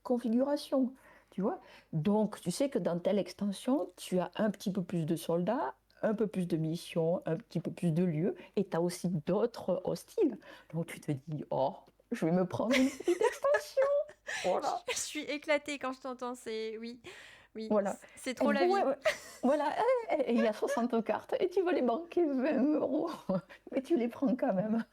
configurations, tu vois. Donc, tu sais que dans telle extension, tu as un petit peu plus de soldats, un peu plus de missions, un petit peu plus de lieux, et tu as aussi d'autres hostiles. Donc, tu te dis, oh, je vais me prendre une petite extension. Voilà. Je suis éclatée quand je t'entends. C'est oui, oui, Voilà. c'est Et trop la ouais, vie. ouais. Voilà, et il y a 60 cartes et tu vas les banquer 20 euros, mais tu les prends quand même.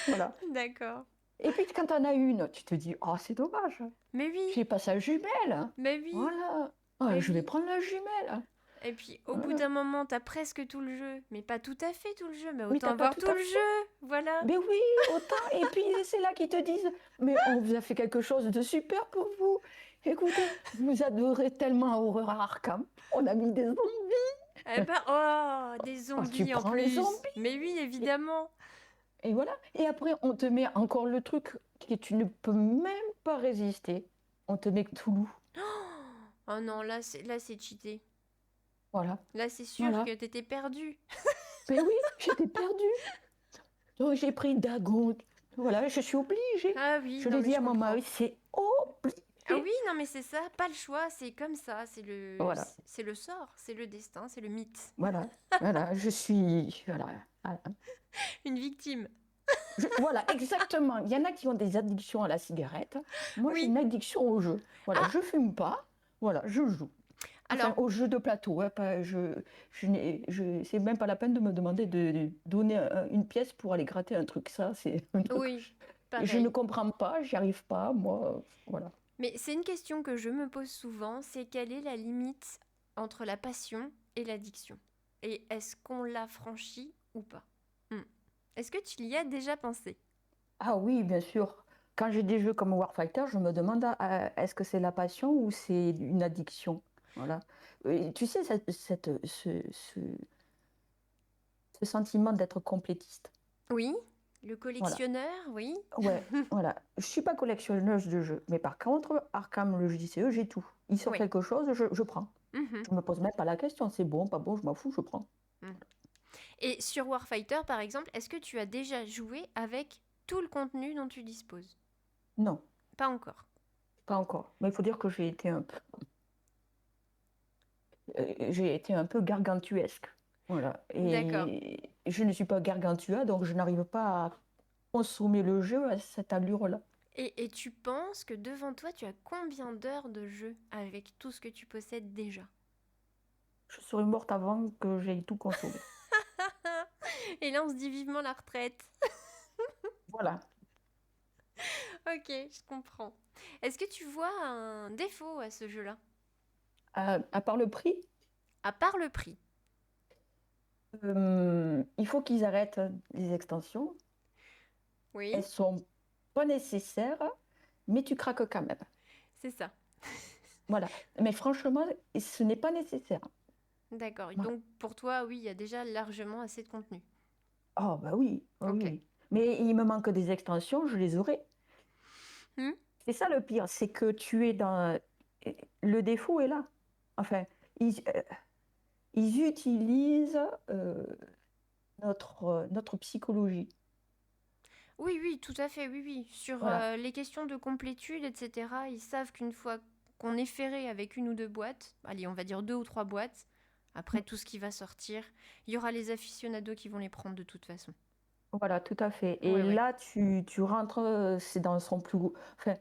Voilà. D'accord. Et puis quand tu en as une, tu te dis, oh, c'est dommage, Mais oui, j'ai pas sa jumelle. mais oui, Voilà. mais Je vais oui. prendre la jumelle. Et puis au bout Voilà. d'un moment, t'as presque tout le jeu, mais pas tout à fait tout le jeu, mais Mais autant t'as pas avoir tout tout à le fait. jeu, voilà. Mais oui, autant. Et puis c'est là qu'ils te disent, mais on vous a fait quelque chose de super pour vous. Écoutez, vous adorez tellement Horreur à Arkham. On a mis des zombies. Eh ben, oh, des Oh, tu zombies en prends les plus. zombies. Mais oui, évidemment. Et voilà. Et après, on te met encore le truc que tu ne peux même pas résister. On te met Cthulhu. Oh non, là c'est cheaté. Voilà. Là, c'est sûr Voilà. que t'étais perdu. Mais oui, j'étais perdue. Donc j'ai pris Dagon. Voilà, je suis obligée. Ah oui, Je non l'ai mais dit je à mon comprends. mari, c'est Ah obligé. oui, non mais c'est ça, pas le choix, c'est comme ça, Voilà, c'est le sort, c'est le destin, c'est le mythe. voilà, voilà, je suis. Voilà, voilà. Une victime. Voilà, exactement. Il y en a qui ont des addictions à la cigarette. Moi, j'ai Oui. une addiction au jeu. Voilà, Ah, je fume pas. Voilà, je joue. Enfin, alors, au jeu de plateau. Hein, c'est même pas la peine de me demander de donner une pièce pour aller gratter un truc. Ça, c'est un truc. oui, Je ne pareil. comprends pas, j'y arrive pas. Moi, voilà. Mais c'est une question que je me pose souvent, c'est quelle est la limite entre la passion et l'addiction? Et est-ce qu'on l'a franchie ou pas? Hmm. Est-ce que tu y as déjà pensé? Ah oui, bien sûr. Quand j'ai des jeux comme Warfighter, je me demande est-ce que c'est la passion ou c'est une addiction? Voilà. Et tu sais, ce sentiment d'être complétiste. Oui, le Voilà. collectionneur, oui. Ouais, voilà. Je suis pas collectionneuse de jeux, mais par contre, Arkham, le JCE, j'ai tout. Il sort Oui. quelque chose, je prends. Mhm, Je me pose même pas la question, c'est bon, pas bon, je m'en fous, je prends. mhm. Et sur Warfighter, par exemple, est-ce que tu as déjà joué avec tout le contenu dont tu disposes? Non, Pas encore. pas encore. Mais il faut dire que j'ai été un peu gargantuesque. Voilà. D'accord. Et je ne suis pas gargantua, donc je n'arrive pas à consommer le jeu à cette allure-là. Et tu penses que devant toi, tu as combien d'heures de jeu avec tout ce que tu possèdes déjà? Je serais morte avant que j'aie tout consommé. Et là, on se dit vivement la retraite. Voilà. Ok, je comprends. Est-ce que tu vois un défaut à ce jeu-là? À part le prix, À part le prix. il faut qu'ils arrêtent les extensions. Oui, Elles sont pas nécessaires, mais tu craques quand même. c'est ça. Voilà. Mais franchement, ce n'est pas nécessaire. D'accord. Voilà. Donc pour toi, oui, il y a déjà largement assez de contenu. Oh, bah oui, oh oui, Ok. oui. Mais il me manque des extensions, je les aurai. Hmm. C'est ça le pire, c'est que tu es dans. Le défaut est là. Enfin, ils utilisent euh, notre psychologie. Oui, oui, tout à fait, oui, oui. Sur Voilà. les questions de complétude, etc., ils savent qu'une fois qu'on est ferré avec une ou deux boîtes, allez, on va dire deux ou trois boîtes, après tout ce qui va sortir, il y aura les aficionados qui vont les prendre de toute façon. Voilà, tout à fait. Et Ouais, ouais. là, tu rentres, c'est dans son plus gros. Enfin,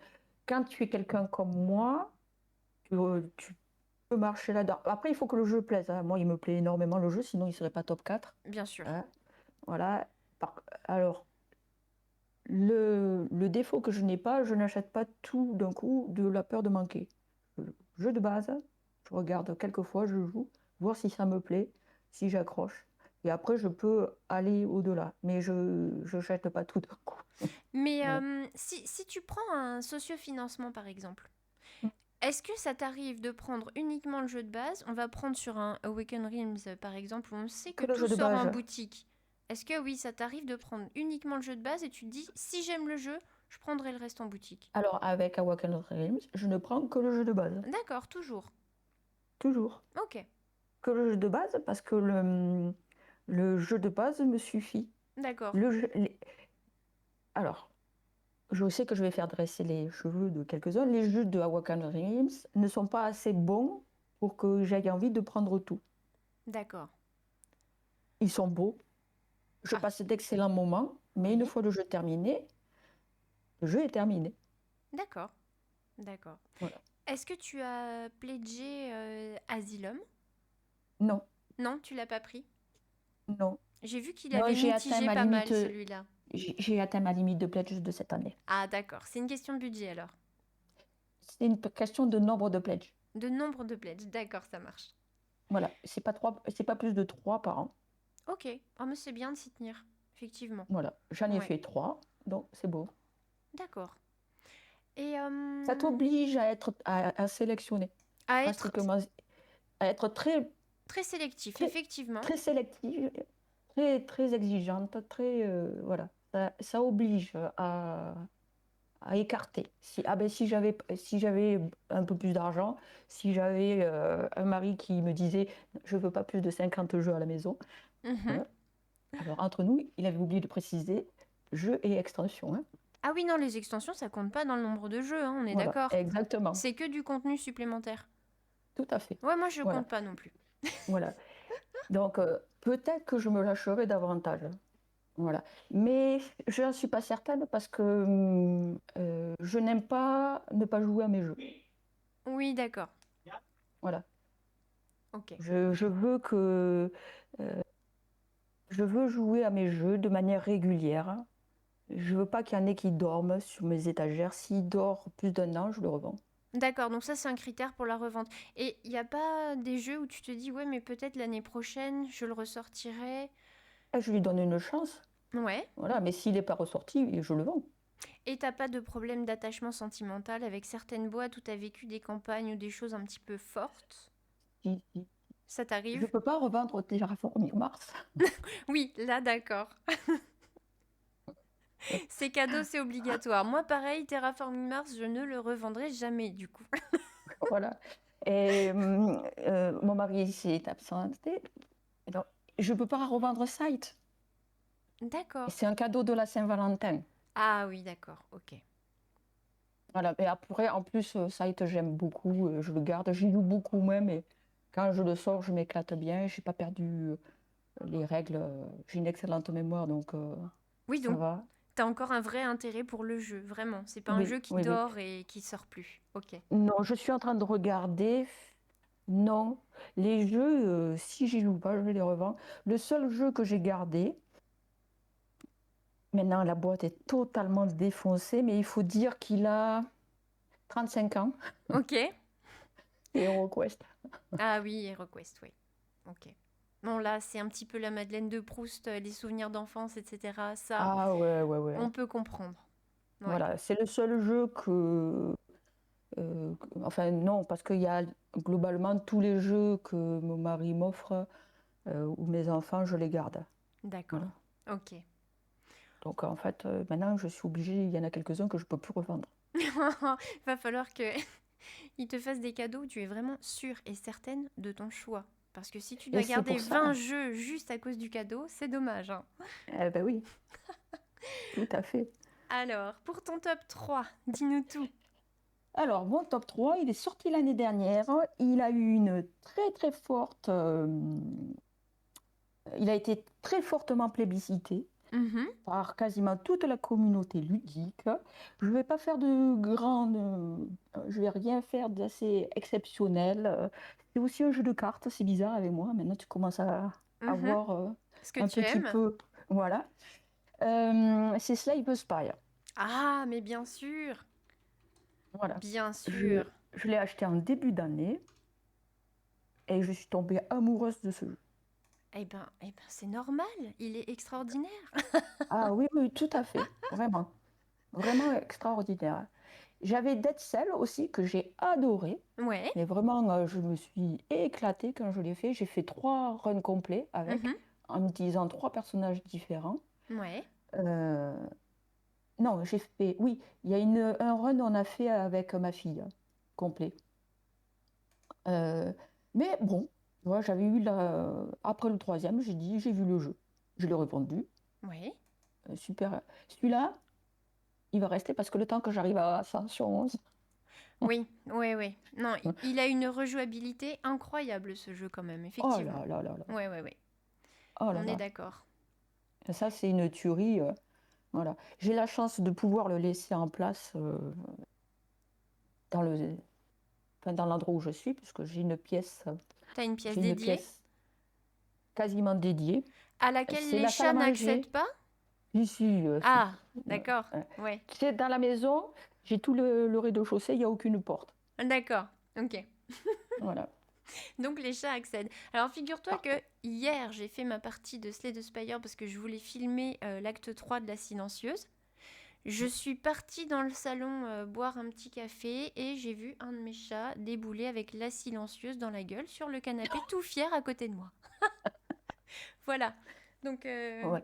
quand tu es quelqu'un comme moi, tu peux marcher là-dedans. Après, il faut que le jeu plaise. Hein. Moi, il me plaît énormément le jeu, sinon il ne serait pas top 4. Bien sûr. Hein. Voilà. Alors, le défaut que je n'ai pas, je n'achète pas tout d'un coup de la peur de manquer. Le jeu de base, je regarde quelques fois, je joue, voir si ça me plaît, si j'accroche. Et après, je peux aller au-delà. Mais je n'achète pas tout d'un coup. Mais Voilà. si tu prends un sociofinancement, par exemple, est-ce que ça t'arrive de prendre uniquement le jeu de base? On va prendre sur un Awaken Realms, par exemple, où on sait que Que le tout jeu de sort en base. boutique. Est-ce que oui, ça t'arrive de prendre uniquement le jeu de base et tu te dis, si j'aime le jeu, je prendrai le reste en boutique? Alors, avec Awaken Realms, je ne prends que le jeu de base. D'accord, toujours. Toujours. Ok, Que le jeu de base, parce que le jeu de base me suffit. d'accord. Le jeu- les- Alors, je sais que je vais faire dresser les cheveux de quelques-uns. Les jeux de Awaken Realms ne sont pas assez bons pour que j'aie envie de prendre tout. D'accord. Ils sont beaux, je Ah, passe d'excellents moments, mais une oui. fois le jeu terminé, le jeu est terminé. D'accord. D'accord. Voilà. Est-ce que tu as pledgé Asylum? Non, Non, tu l'as pas pris. non, J'ai vu qu'il non, avait mitigé pas mal celui-là. j'ai atteint ma limite de pledge de cette année. Ah, d'accord. C'est une question de budget alors. C'est une question de nombre de pledges. De nombre de pledges. D'accord, ça marche. Voilà, c'est pas plus de 3 par an. Ok. Oh, mais c'est bien de s'y tenir. Effectivement. Voilà, j'en ai Ouais. fait 3, donc c'est beau. D'accord. Et Ça t'oblige à sélectionner, à pas être strictement, à être très, très sélectif, très, effectivement. très sélective, très, très exigeante, très, voilà. ça oblige à écarter. Si j'avais un peu plus d'argent, si j'avais un mari qui me disait je veux pas plus de 50 jeux à la maison, Mhm. voilà. Alors entre nous, il avait oublié de préciser jeux et extensions, hein. Ah oui, non, les extensions, ça compte pas dans le nombre de jeux, hein, on est Voilà, d'accord. exactement, C'est que du contenu supplémentaire. tout à fait. Ouais, moi, je Voilà, compte pas non plus. voilà. Donc peut-être que je me lâcherai davantage, hein. Voilà. Mais je n'en suis pas certaine parce que je n'aime pas ne pas jouer à mes jeux. Oui, d'accord. Voilà. Ok. Je veux euh, je veux jouer à mes jeux de manière régulière. Je veux pas qu'il y en ait qui dorment sur mes étagères. S'il dort plus d'un an, je le revends. D'accord, donc ça, c'est un critère pour la revente. Et il n'y a pas des jeux où tu te dis, ouais, mais peut-être l'année prochaine, je le ressortirai. Et je lui donne une chance. Ouais. Voilà. Mais s'il n'est pas ressorti, je le vends. Et t'as pas de problème d'attachement sentimental avec certaines boîtes où t'as vécu des campagnes ou des choses un petit peu fortes? Si. Ça Je t'arrive? peux pas revendre Terraforming Mars. Oui, là, d'accord. C'est cadeau, c'est obligatoire. Moi, pareil, Terraforming Mars, je ne le revendrai jamais, du coup. Voilà. Et mon mari s'est absenté. Donc, je peux pas revendre Site. Et D'accord. c'est un cadeau de la Saint-Valentin. Ah oui, d'accord, ok. Voilà. Et après, en plus, Site, j'aime beaucoup. Je le garde. J'y joue beaucoup même. Et quand je le sors, je m'éclate bien. J'ai pas perdu les règles. J'ai une excellente mémoire, donc Oui, ça donc va. t'as encore un vrai intérêt pour le jeu, vraiment. C'est pas un Oui, jeu qui oui, oui. dort et qui sort plus. Ok. Non, je suis en train de regarder. Non, les jeux, si j'y joue pas, je les revends. Le seul jeu que j'ai gardé, maintenant la boîte est totalement défoncée, mais il faut dire qu'il a 35 ans, Ok. c'est HeroQuest. Ah oui, HeroQuest, oui. Ok. Bon, là, c'est un petit peu la Madeleine de Proust, les souvenirs d'enfance, etc. Ça, Ah ouais, ouais, ouais. on peut comprendre. Ouais. Voilà, c'est le seul jeu enfin non, parce qu'il y a globalement tous les jeux que mon mari m'offre ou mes enfants, je les garde. D'accord. Voilà. Ok. Donc en fait, maintenant je suis obligée, il y en a quelques-uns que je peux plus revendre. Va falloir que il te fasse des cadeaux où tu es vraiment sûre et certaine de ton choix. Parce que si tu Et dois c'est garder pour 20 ça. jeux juste à cause du cadeau, c'est dommage, hein. Eh ben oui, tout à fait. Alors, pour ton top 3, dis-nous tout. Alors, mon top 3, il est sorti l'année dernière. Il a eu une très très forte. Il a été très fortement plébiscité Mhm. par quasiment toute la communauté ludique. Je ne vais pas faire de grandes. Je vais rien faire d'assez exceptionnel. C'est aussi un jeu de cartes, c'est bizarre avec moi. Maintenant, tu commences à Mhm. voir Ce que un tu petit aimes? peu. Voilà. C'est Slay the Spire. Ah, mais bien sûr. Voilà. Bien Je, sûr. je l'ai acheté en début d'année et je suis tombée amoureuse de ce jeu. Eh ben, c'est normal. Il est extraordinaire. Ah oui, oui, tout à fait. Vraiment. Vraiment extraordinaire. J'avais Dead Cell aussi que j'ai adoré. Ouais. Mais vraiment, je me suis éclatée quand je l'ai fait. J'ai fait 3 runs complets avec, Mhm. en utilisant 3 personnages différents. Ouais. Euh, non, j'ai fait. Oui, il y a un run on a fait avec ma fille, complet. Euh, mais bon, moi, j'avais eu après le troisième, j'ai dit, j'ai vu le jeu. Je l'ai revendu. Ouais. Super. Celui-là, il va rester parce que le temps que j'arrive à Ascension 11. Oui, oui, oui. Non, il a une rejouabilité incroyable ce jeu quand même, Oh effectivement. là là là là. Ouais, ouais, ouais. Oh là On est là. d'accord. Ça, c'est une tuerie. Voilà. J'ai la chance de pouvoir le laisser en place dans enfin, dans l'endroit où je suis, puisque T'as une pièce j'ai une dédiée pièce quasiment dédiée. à laquelle C'est les la salle à chats n'accèdent manger. pas? Ici, Ah, d'accord. euh, Ouais. c'est dans la maison, j'ai tout le rez-de-chaussée, il n'y a aucune porte. D'accord. Ok. Voilà. Donc les chats accèdent. Alors figure-toi Ah, que hier j'ai fait ma partie de Slay the Spire parce que je voulais filmer l'acte 3 de La Silencieuse. Je suis partie dans le salon boire un petit café et j'ai vu un de mes chats débouler avec La Silencieuse dans la gueule sur le canapé tout fier à côté de moi. Voilà. Donc ouais.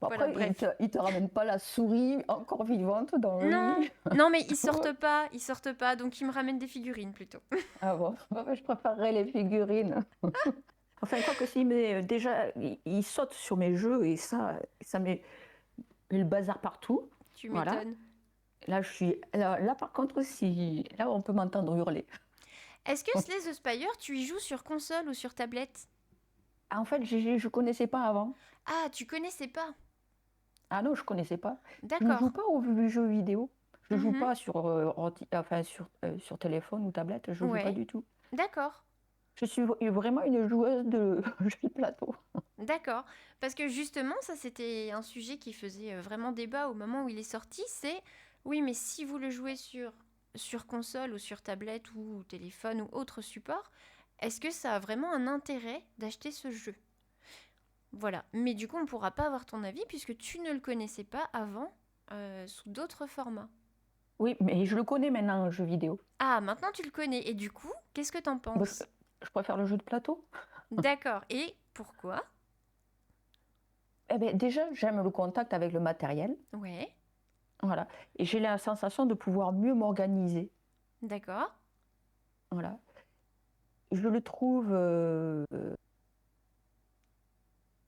Voilà, Après, bref. il te ramène pas la souris encore vivante dans le Non, lit. non, mais ils sortent pas, donc ils me ramènent des figurines plutôt. Ah bon, je préférerais les figurines. Enfin, quoi que si, mais déjà, il saute sur mes jeux et ça met le bazar partout. Tu Voilà. m'étonnes. Là, par contre, si, là, on peut m'entendre hurler. Est-ce que Slay the Spire, tu y joues sur console ou sur tablette? Ah, en fait, je connaissais pas avant. Ah, tu connaissais pas. Ah non, je connaissais pas. Je ne joue D'accord. pas aux jeux vidéo. Je joue Mhm. pas sur, sur téléphone ou tablette. Je joue pas Ouais, du tout. d'accord. Je suis vraiment une joueuse de jeux de plateau. D'accord. Parce que justement, ça c'était un sujet qui faisait vraiment débat au moment où il est sorti. C'est oui, mais si vous le jouez sur console ou sur tablette ou téléphone ou autre support, est-ce que ça a vraiment un intérêt d'acheter ce jeu? Voilà. Mais du coup, on ne pourra pas avoir ton avis puisque tu ne le connaissais pas avant sous d'autres formats. Oui, mais je le connais maintenant, le jeu vidéo. Ah, maintenant tu le connais. Et du coup, qu'est-ce que t'en Bah, je, penses? je préfère le jeu de plateau. D'accord. Et pourquoi? Eh ben, déjà, j'aime le contact avec le matériel. Ouais, Voilà. Et j'ai la sensation de pouvoir mieux m'organiser. d'accord. Voilà. Je le trouve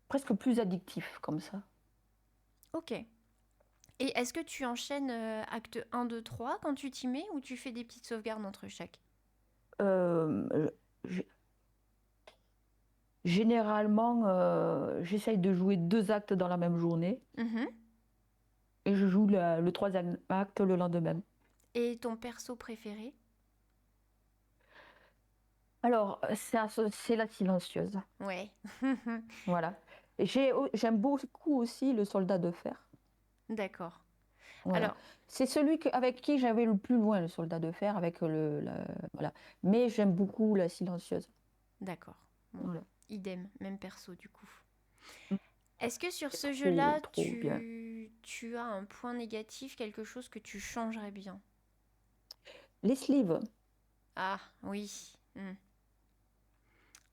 presque plus addictif comme ça. Ok. Et est-ce que tu enchaînes acte 1, 2, 3 quand tu t'y mets ou tu fais des petites sauvegardes entre chaque? Euh, g- Généralement, j'essaye de jouer 2 actes dans la même journée Mhm. et je joue le troisième acte le lendemain. Et ton perso préféré? Alors, c'est la silencieuse. Ouais. Voilà. J'aime beaucoup aussi le soldat de fer. D'accord. Voilà. Alors, C'est celui avec qui j'avais le plus loin, le soldat de fer, avec voilà. Mais j'aime beaucoup la silencieuse. d'accord. Bon, Voilà. idem, même perso du coup. Mm. Est-ce que sur C'est ce trop, jeu-là, trop bien. tu as un point négatif, quelque chose que tu changerais bien? Les sleeves. Ah, oui.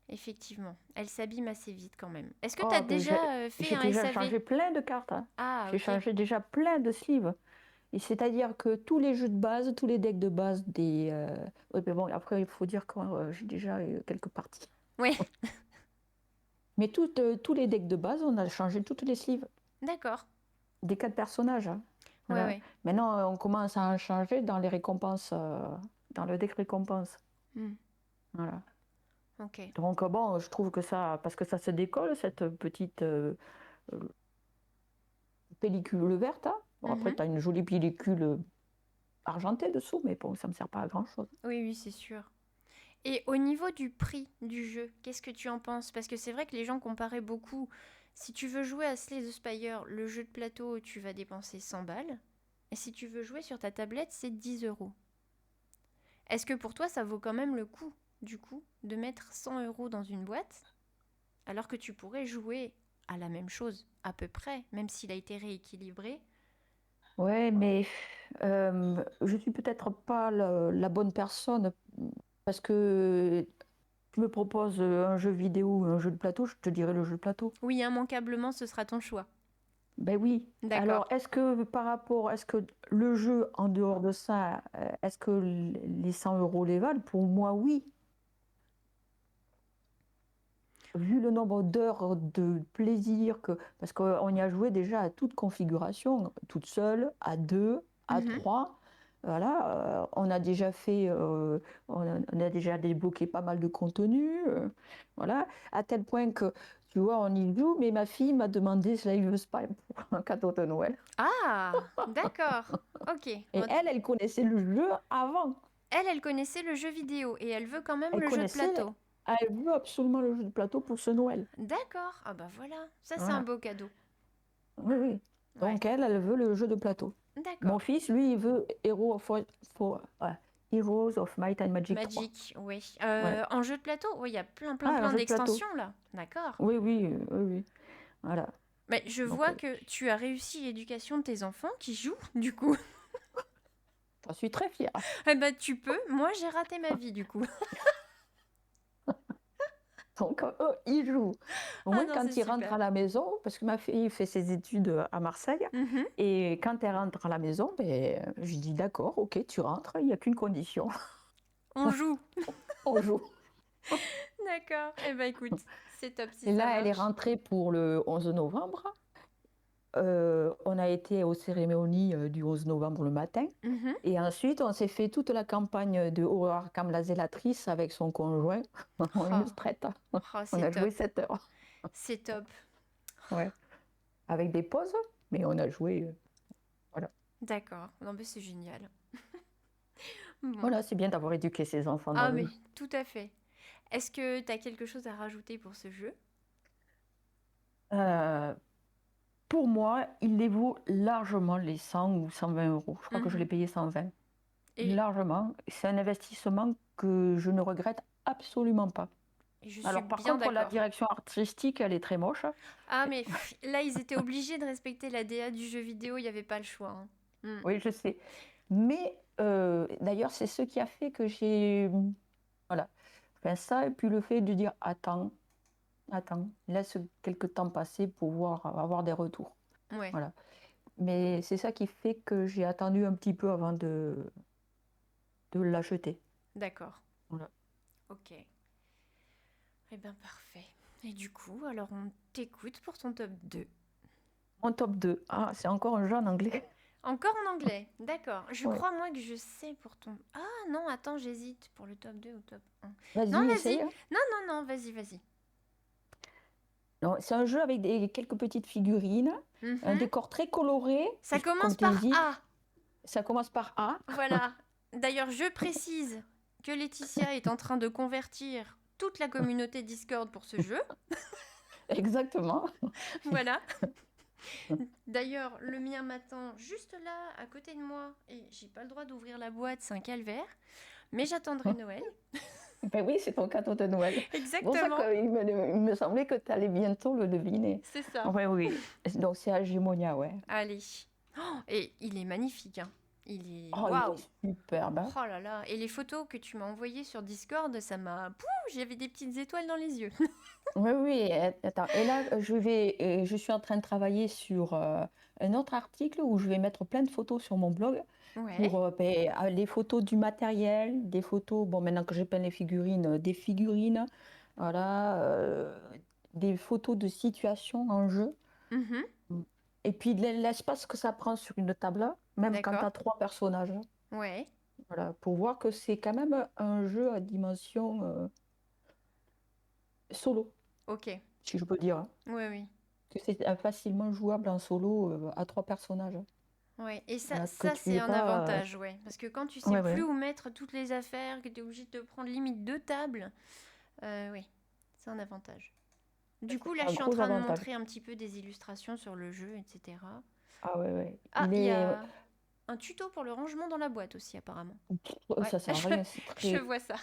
Effectivement. Elle s'abîme assez vite quand même. Est-ce que tu as Oh, déjà fait j'ai un déjà SAV? changé plein de cartes, hein. Ah, J'ai ok. changé déjà plein de sleeves. Et c'est-à-dire que tous les jeux de base, tous les decks de base oui, mais bon, après, il faut dire que j'ai déjà quelques parties. Ouais, Mais tous les decks de base, on a changé toutes les sleeves. d'accord. Des 4 personnages, hein. Ouais, Voilà. ouais. Maintenant, on commence à en changer dans les récompenses, dans le deck récompense. Hmm, Voilà. ok. Donc, bon, je trouve que ça, parce que ça se décolle, cette petite euh, pellicule verte, hein. Bon, après, Mhm. tu as une jolie pellicule argentée dessous, mais bon, ça ne me sert pas à grand-chose. Oui, oui, c'est sûr. Et au niveau du prix du jeu, qu'est-ce que tu en penses? Parce que c'est vrai que les gens comparaient beaucoup. Si tu veux jouer à Slay the Spire, le jeu de plateau, tu vas dépenser 100 balles. Et si tu veux jouer sur ta tablette, c'est 10 euros. Est-ce que pour toi, ça vaut quand même le coup, du coup, de mettre 100 euros dans une boîte, alors que tu pourrais jouer à la même chose, à peu près, même s'il a été rééquilibré? Ouais, mais je suis peut-être pas la bonne personne parce que tu me proposes un jeu vidéo ou un jeu de plateau, je te dirais le jeu de plateau. Oui, immanquablement, ce sera ton choix. Ben oui. D'accord. Alors, est-ce que le jeu, en dehors de ça, est-ce que les 100 euros les valent? Pour moi, oui. Vu le nombre d'heures de plaisir parce qu'on y a joué déjà à toute configuration, toute seule, à deux, à Mhm. trois. Voilà, on a déjà débloqué pas mal de contenu. Voilà, à tel point que, tu vois, on y joue, mais ma fille m'a demandé Slave Spy pour un cadeau de Noël. Ah, d'accord. Ok. Et Bon, elle connaissait le jeu avant. elle connaissait le jeu vidéo et elle veut quand même Elle le jeu de connaissait, plateau. elle veut absolument le jeu de plateau pour ce Noël. D'accord. Ah bah voilà. Ça, c'est un Voilà. beau cadeau. Oui, oui. Ouais. Donc elle veut le jeu de plateau. Mon D'accord. fils, lui, il veut Heroes of Might and Magic 3. Magic, oui. Ouais. En jeu de plateau, oui, il y a plein, plein, Ah, un plein jeu de plateau. d'extensions là. D'accord. Oui, oui, oui, oui. Voilà. Mais je Donc, vois que tu as réussi l'éducation de tes enfants qui jouent, du coup. j'en suis très fière. Eh ben, tu peux. Moi, j'ai raté ma vie, du coup. Donc, il joue. Au Ah moins, non, c'est quand il rentre super. à la maison, parce que ma fille fait ses études à Marseille, Mhm. et quand elle rentre à la maison, ben, je dis d'accord, ok, tu rentres, il n'y a qu'une condition, On joue. on joue. D'accord. Eh ben écoute, c'est top si Et ça là, elle est marche. rentrée pour le 11 novembre. On a été aux cérémonies du 11 novembre le matin. Mhm. Et ensuite, on s'est fait toute la campagne de Horror Arkham la zélatrice avec son conjoint en une Oh, traite. oh, On c'est a joué top. 7 heures. C'est top. Ouais. Avec des pauses, mais on a joué. Voilà. D'accord. Non, mais c'est génial. Bon. Voilà, c'est bien d'avoir éduqué ses enfants dans Ah, le mais jeu. tout à fait. Est-ce que tu as quelque chose à rajouter pour ce jeu? Euh, pour moi, il les vaut largement les 100 ou 120 euros. Je crois que je l'ai Mhm. payé 120. Et, Largement. C'est un investissement que je ne regrette absolument pas. et je suis Alors, par bien contre, la d'accord. direction artistique, elle est très moche. Ah, mais là, ils étaient obligés de respecter la DA du jeu vidéo, il n'y avait pas le choix, hein. Hmm. Oui, je sais. Mais d'ailleurs, c'est ce qui a fait que j'ai. Voilà. Enfin, ça, et puis le fait de dire attends, attends, laisse quelques temps passer pour voir, avoir des retours. Ouais, Voilà. Mais c'est ça qui fait que j'ai attendu un petit peu avant de l'acheter. d'accord. Voilà. Ok. Eh bien, parfait. Et du coup, alors on t'écoute pour ton top 2. Mon top 2. Ah, c'est encore un jeu en anglais. Encore en anglais, d'accord. Je Ouais. crois, moi, que je sais pour ton... Ah non, attends, j'hésite pour le top 2 ou top 1. Non, Vas-y, vas-y. essaye, hein. Non, non, non, vas-y, vas-y. Non, c'est un jeu avec quelques petites figurines, un Mhm. décor très coloré, Ça comme commence tu par dis. A. Ça commence par A. Voilà. D'ailleurs, je précise que Laetitia est en train de convertir toute la communauté Discord pour ce jeu. Exactement. Voilà. D'ailleurs, le mien m'attend juste là, à côté de moi, et j'ai pas le droit d'ouvrir la boîte, c'est un calvaire. Mais j'attendrai Noël. Ben oui, c'est ton cadeau de Noël. C'est pour ça Exactement. qu'il me semblait que tu allais bientôt le deviner. C'est ça. Ouais, oui. Donc c'est Agimonia, ouais. Allez. Oh, et il est magnifique, hein. Il est... Oh, il Waouh. est superbe, hein. Oh là là. Et les photos que tu m'as envoyées sur Discord, ça m'a... Pouh, j'avais des petites étoiles dans les yeux. Oui, oui, attends. Et là, je suis en train de travailler sur un autre article où je vais mettre plein de photos sur mon blog Ouais. pour les photos du matériel, des photos, bon, maintenant que j'ai peint les figurines, des figurines, voilà, des photos de situations en jeu. Mhm. Mm. Et puis l'espace que ça prend sur une table, même quand tu D'accord. as 3 personnages, Ouais. voilà, pour voir que c'est quand même un jeu à dimension solo, Ok. si je peux dire, hein. Ouais, oui. Que c'est facilement jouable en solo à 3 personnages. Ouais. Et ça, Voilà, que ça tu c'est es un pas. avantage, ouais. Parce que quand tu sais Ouais, plus ouais. où mettre toutes les affaires, que tu es obligé de te prendre limite deux tables, oui, c'est un avantage. Du C'est coup, là, un je suis en gros train de avantage. montrer un petit peu des illustrations sur le jeu, etc. Ah ouais, ouais. Ah, il y a un tuto pour le rangement dans la boîte aussi, apparemment. Ouais, Ça sert à rien. C'est je très. vois ça.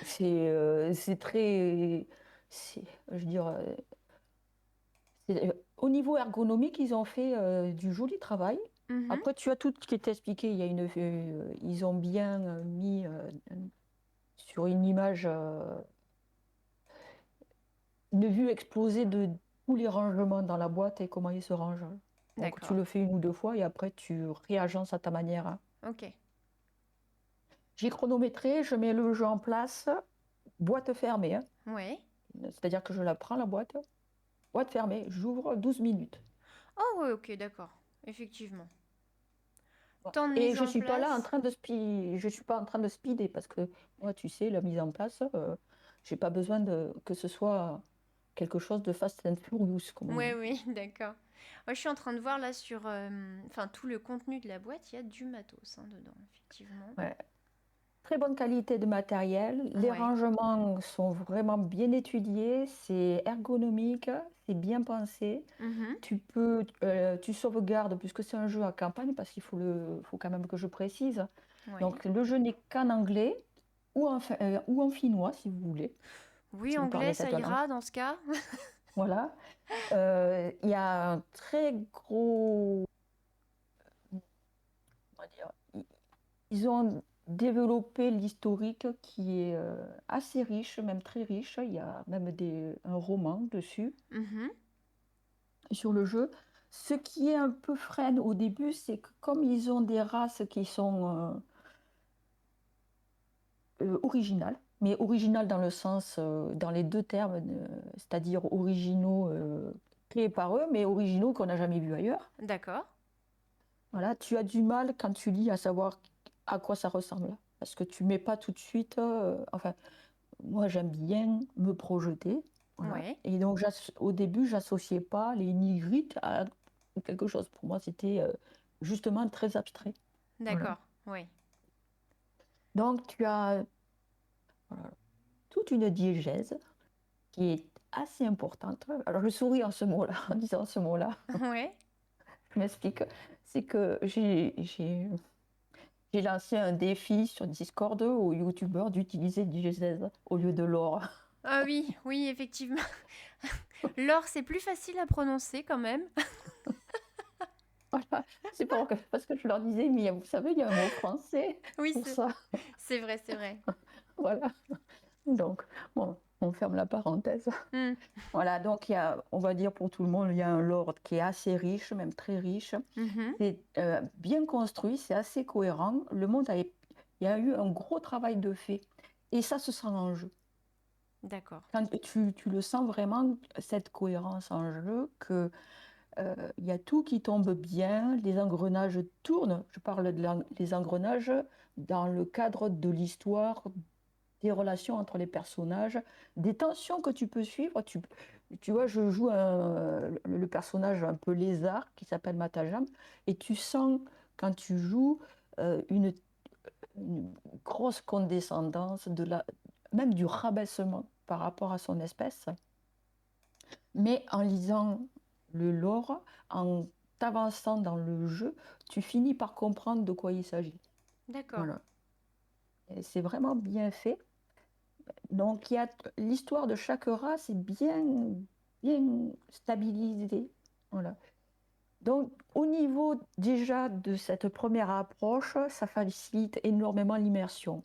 C'est très. Je veux dire. Au niveau ergonomique, ils ont fait du joli travail. Mhm. Après, tu as tout ce qui est expliqué. Ils ont bien mis sur une image une vue explosée de tous les rangements dans la boîte et comment ils se rangent. Donc, tu D'accord. le fais une ou deux fois et après, tu réagences à ta manière, hein. Ok. J'ai chronométré, je mets le jeu en place, boîte fermée, hein. Ouais. C'est-à-dire que je la prends, la boîte fermée, j'ouvre 12 minutes. Oh, ouais, ok, d'accord. Effectivement. Voilà. Temps de Et mise je en suis pas là en place. train de je suis pas en train de speeder parce que moi, tu sais, la mise en place, j'ai pas besoin que ce soit quelque chose de fast and furious, comme on Ouais, dit. oui, d'accord. Moi, je suis en train de voir là sur enfin, tout le contenu de la boîte, il y a du matos hein, dedans, effectivement. Ouais. Très bonne qualité de matériel. Les Ouais. rangements sont vraiment bien étudiés, c'est ergonomique, c'est bien pensé. Mhm. Tu sauvegardes, puisque c'est un jeu à campagne, parce faut quand même que je précise. Ouais. Donc le jeu n'est qu'en anglais ou en finnois, si vous voulez, Oui, si vous anglais, parlez ça cette langue. ira dans ce cas. Voilà. Il y a un très gros, on va dire, ils ont développer l'historique qui est assez riche, même très riche. Il y a même un roman dessus, Mhm. sur le jeu. Ce qui est un peu freine au début, c'est que comme ils ont des races qui sont originales, mais originales dans le sens, dans les deux termes, c'est-à-dire originaux créés par eux, mais originaux qu'on n'a jamais vus ailleurs. D'accord. Voilà, tu as du mal quand tu lis à savoir à quoi ça ressemble. Parce que tu mets pas tout de suite. Enfin, moi, j'aime bien me projeter. Voilà. Ouais. Et donc, au début, j'associais pas les nigrites à quelque chose. Pour moi, c'était justement très abstrait. Voilà. D'accord. Ouais. Donc, tu as voilà, toute une diégèse qui est assez importante. Alors, je souris en ce mot-là, en disant ce mot-là. Ouais. Je m'explique. C'est que j'ai lancé un défi sur Discord aux youtubeurs d'utiliser diégèse au lieu de l'or. Ah oui, oui, effectivement. L'or, c'est plus facile à prononcer quand même. Voilà. C'est parce que je leur disais, mais vous savez, il y a un mot français Oui, pour ça. c'est vrai, c'est vrai. Voilà. Donc, bon, on ferme la parenthèse. Hmm. Voilà, donc on va dire pour tout le monde, il y a un lore qui est assez riche, même très riche. Mhm. C'est bien construit, c'est assez cohérent. Il y a eu un gros travail de fait. Et ça se sent en jeu. D'accord. Quand tu le sens vraiment, cette cohérence en jeu, que il y a tout qui tombe bien, les engrenages tournent. Je parle des engrenages dans le cadre de l'histoire, des relations entre les personnages, des tensions que tu peux suivre. Tu vois, je joue le personnage un peu lézard qui s'appelle Matajam, et tu sens, quand tu joues, une grosse condescendance, même du rabaissement par rapport à son espèce. Mais en lisant le lore, en t'avançant dans le jeu, tu finis par comprendre de quoi il s'agit. D'accord. Voilà. Et c'est vraiment bien fait. Donc, l'histoire de chaque race est bien stabilisée. Voilà. Donc, au niveau déjà de cette première approche, ça facilite énormément l'immersion.